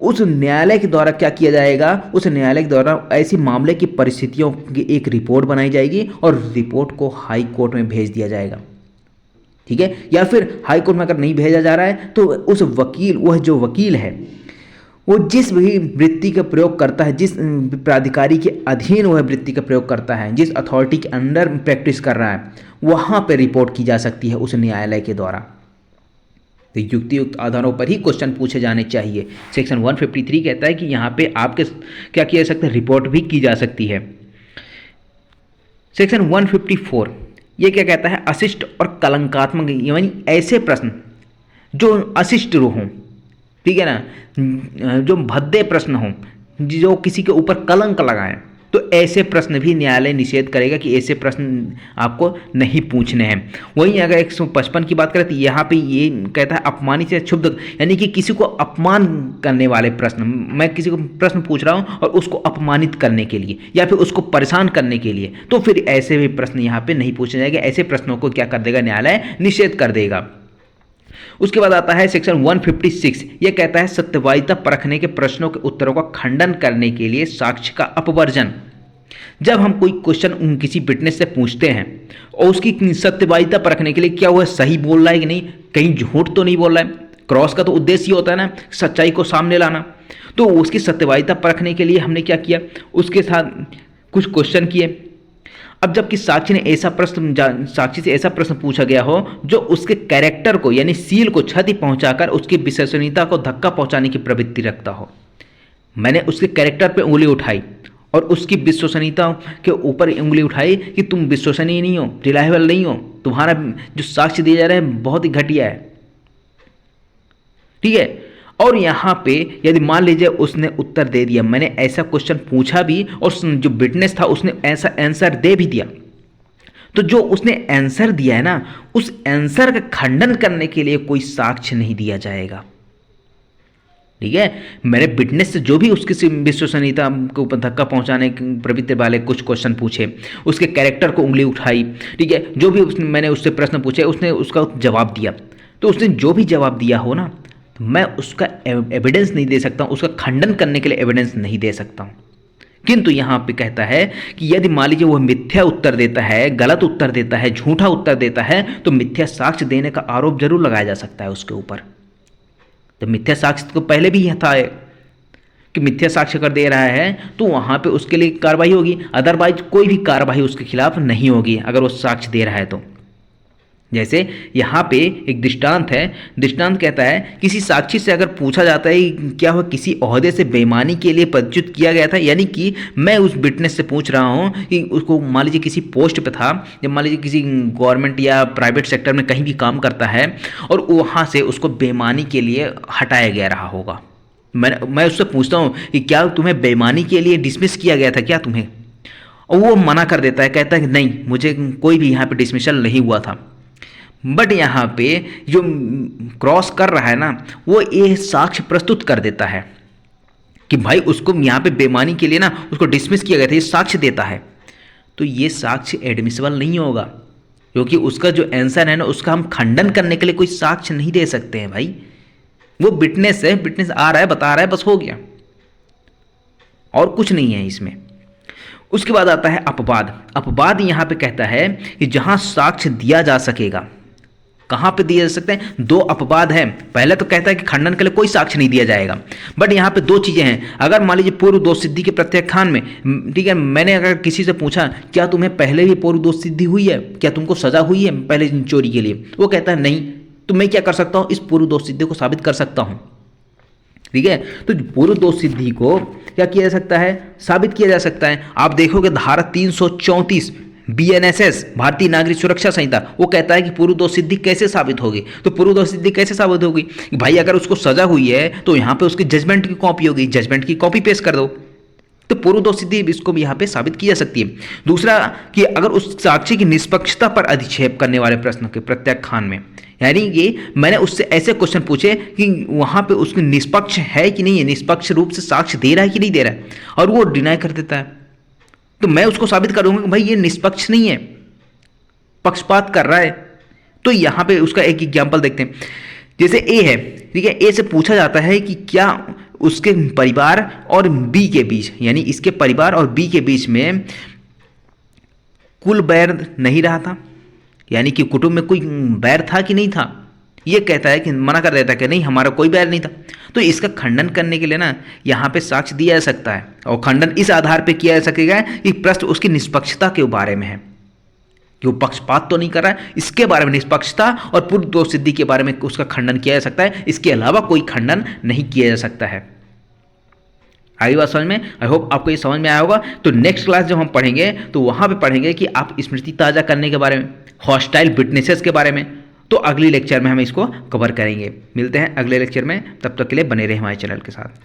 उस न्यायालय के द्वारा क्या किया जाएगा, उस न्यायालय के द्वारा ऐसे मामले की परिस्थितियों की एक रिपोर्ट बनाई जाएगी और रिपोर्ट को हाई कोर्ट में भेज दिया जाएगा। ठीक है, या फिर हाई कोर्ट में अगर नहीं भेजा जा रहा है तो उस वकील, वह जो वकील है वो जिस भी वृत्ति का प्रयोग करता है, जिस प्राधिकारी के अधीन वह वृत्ति का प्रयोग करता है, जिस अथॉरिटी के अंडर प्रैक्टिस कर रहा है, वहाँ पर रिपोर्ट की जा सकती है उस न्यायालय के द्वारा। तो युक्तियुक्त आधारों पर ही क्वेश्चन पूछे जाने चाहिए। सेक्शन 153 कहता है कि यहाँ पे आपके क्या किया जा सकता है, रिपोर्ट भी की जा सकती है। सेक्शन 154 ये क्या कहता है, अशिष्ट और कलंकात्मक, यानी ऐसे प्रश्न जो अशिष्ट हों, ठीक है ना, जो भद्दे प्रश्न हों, जो किसी के ऊपर कलंक लगाएं, तो ऐसे प्रश्न भी न्यायालय निषेध करेगा कि ऐसे प्रश्न आपको नहीं पूछने हैं। वहीं अगर 155 की बात करें तो यहाँ पे ये कहता है अपमानित या क्षुब्ध, यानी कि किसी को अपमान करने वाले प्रश्न, मैं किसी को प्रश्न पूछ रहा हूँ और उसको अपमानित करने के लिए या फिर उसको परेशान करने के लिए, तो फिर ऐसे भी प्रश्न यहाँ पे नहीं पूछे जाएंगे। ऐसे प्रश्नों को क्या कर देगा, न्यायालय निषेध कर देगा। उसके बाद आता है सेक्शन 156, यह कहता है सत्यवादिता परखने के प्रश्नों के उत्तरों का खंडन करने के लिए साक्ष्य का अपवर्जन। जब हम कोई क्वेश्चन किसी विटनेस से पूछते हैं और उसकी सत्यवादिता परखने के लिए क्या वह सही बोल रहा है कि नहीं, कहीं झूठ तो नहीं बोल रहा है, क्रॉस का तो उद्देश्य ही होता है ना सच्चाई को सामने लाना, तो उसकी सत्यवादिता परखने के लिए हमने क्या किया, उसके साथ कुछ क्वेश्चन किए। अब जबकि साक्षी से ऐसा प्रश्न पूछा गया हो जो उसके कैरेक्टर को यानी सील को क्षति पहुंचाकर उसकी विश्वसनीयता को धक्का पहुंचाने की प्रवृत्ति रखता हो, मैंने उसके कैरेक्टर पे उंगली उठाई और उसकी विश्वसनीयता के ऊपर उंगली उठाई कि तुम विश्वसनीय नहीं हो, रिलायबल नहीं हो, तुम्हारा जो साक्ष्य दिया जा रहा है बहुत ही घटिया है। ठीक है, और यहाँ पे यदि मान लीजिए उसने उत्तर दे दिया, मैंने ऐसा क्वेश्चन पूछा भी और जो विटनेस था उसने ऐसा आंसर दे भी दिया, तो जो उसने आंसर दिया है ना, उस आंसर का खंडन करने के लिए कोई साक्ष्य नहीं दिया जाएगा। ठीक है, मैंने विटनेस से जो भी उसकी विश्वसनीयता के ऊपर धक्का पहुंचाने की प्रवृत्ति वाले कुछ क्वेश्चन पूछे, उसके कैरेक्टर को उंगली उठाई, ठीक है, जो भी मैंने उससे प्रश्न पूछे उसने उसका जवाब दिया, तो उसने जो भी जवाब दिया हो ना, तो मैं उसका एविडेंस नहीं दे सकता हूँ, उसका खंडन करने के लिए एविडेंस नहीं दे सकता हूँ। किंतु यहाँ पे कहता है कि यदि मान लीजिए वह मिथ्या उत्तर देता है, गलत उत्तर देता है, झूठा उत्तर देता है, तो मिथ्या साक्ष्य देने का आरोप जरूर लगाया जा सकता है उसके ऊपर। तो मिथ्या साक्ष्य तो पहले भी यह था कि मिथ्या साक्ष्य अगर दे रहा है तो वहाँ पे उसके लिए कार्रवाई होगी, अदरवाइज कोई भी कार्रवाई उसके खिलाफ नहीं होगी अगर वो साक्ष्य दे रहा है तो। जैसे यहाँ पे एक दृष्टांत है, दृष्टांत कहता है किसी साक्षी से अगर पूछा जाता है क्या वह किसी ओहदे से बेईमानी के लिए पदच्युत किया गया था, यानी कि मैं उस विटनेस से पूछ रहा हूँ कि उसको मान लीजिए किसी पोस्ट पे था, जब मान लीजिए किसी गवर्नमेंट या प्राइवेट सेक्टर में कहीं भी काम करता है और वहाँ से उसको बेईमानी के लिए हटाया गया रहा होगा, मैं उससे पूछता हूँ कि क्या तुम्हें बेईमानी के लिए डिसमिस किया गया था क्या तुम्हें, और वो मना कर देता है, कहता है कि नहीं मुझे कोई भी यहाँ पे डिसमिसल नहीं हुआ था। बट यहाँ पे जो क्रॉस कर रहा है ना, वो ये साक्ष्य प्रस्तुत कर देता है कि भाई उसको यहाँ पे बेईमानी के लिए ना उसको डिसमिस किया गया था, ये साक्ष्य देता है, तो ये साक्ष्य एडमिसिबल नहीं होगा, क्योंकि उसका जो आंसर है ना उसका हम खंडन करने के लिए कोई साक्ष्य नहीं दे सकते हैं भाई। वो विटनेस है, विटनेस आ रहा है, बता रहा है, बस हो गया, और कुछ नहीं है इसमें। उसके बाद आता है अपवाद। अपवाद यहाँ पे कहता है कि जहाँ साक्ष्य दिया जा सकेगा, कहाँ पे दिए जा सकते हैं, दो अपवाद हैं। पहले तो कहता है कि खंडन के लिए कोई साक्ष्य नहीं दिया जाएगा, बट यहाँ पे दो चीज़ें हैं। अगर मान लीजिए पूर्व दोष सिद्धि के प्रत्याख्यान में, ठीक है, मैंने अगर किसी से पूछा क्या तुम्हें पहले भी पूर्व दोष सिद्धि हुई है, क्या तुमको सजा हुई है पहले चोरी के लिए, वो कहता है नहीं, तो मैं क्या कर सकता हूँ, इस पूर्व दोष सिद्धि को साबित कर सकता हूँ। ठीक है, तो पूर्व दोष सिद्धि को क्या किया जा सकता है, साबित किया जा सकता है। आप देखोगे धारा 334 BNSS भारतीय नागरिक सुरक्षा संहिता, वो कहता है कि पूर्व दोष सिद्धि कैसे साबित होगी। तो पूर्व दोष सिद्धि कैसे साबित होगी, भाई अगर उसको सजा हुई है तो यहाँ पे उसकी जजमेंट की कॉपी होगी, जजमेंट की कॉपी पेश कर दो, तो पूर्व दोष सिद्धि इसको भी यहाँ पे साबित की जा सकती है। दूसरा कि अगर उस साक्षी की निष्पक्षता पर अधिक्षेप करने वाले प्रश्न के प्रत्याख्यान में, यानी कि मैंने उससे ऐसे क्वेश्चन पूछे कि वहाँ पे उसकी निष्पक्ष है कि नहीं है, निष्पक्ष रूप से साक्ष्य दे रहा है कि नहीं दे रहा है, और वो डिनाई कर देता है, तो मैं उसको साबित करूंगा कि भाई ये निष्पक्ष नहीं है, पक्षपात कर रहा है। तो यहाँ पे उसका एक एग्जाम्पल देखते हैं। जैसे ए है, ठीक है, ए से पूछा जाता है कि क्या उसके परिवार और बी के बीच, यानी इसके परिवार और बी के बीच में कुल बैर नहीं रहा था, यानी कि कुटुंब में कोई बैर था कि नहीं था। ये कहता है कि मना कर देता है कि नहीं हमारा कोई बैर नहीं था। तो इसका खंडन करने के लिए ना यहाँ पे साक्ष्य दिया जा सकता है, और खंडन इस आधार पे किया जा सकेगा कि प्रश्न उसकी निष्पक्षता के बारे में है, कि वो पक्षपात तो नहीं कर रहा है, इसके बारे में निष्पक्षता और पूर्व दोष सिद्धि के बारे में उसका खंडन किया जा सकता है। इसके अलावा कोई खंडन नहीं किया जा सकता है। आई बात समझ में? आई होप आपको ये समझ में आया होगा। तो नेक्स्ट क्लास जब हम पढ़ेंगे तो वहाँ पे पढ़ेंगे कि आप स्मृति ताज़ा करने के बारे में, हॉस्टाइल विटनेसेस के बारे में। तो अगली लेक्चर में हम इसको कवर करेंगे। मिलते हैं अगले लेक्चर में, तब तक के लिए बने रहे हमारे चैनल के साथ।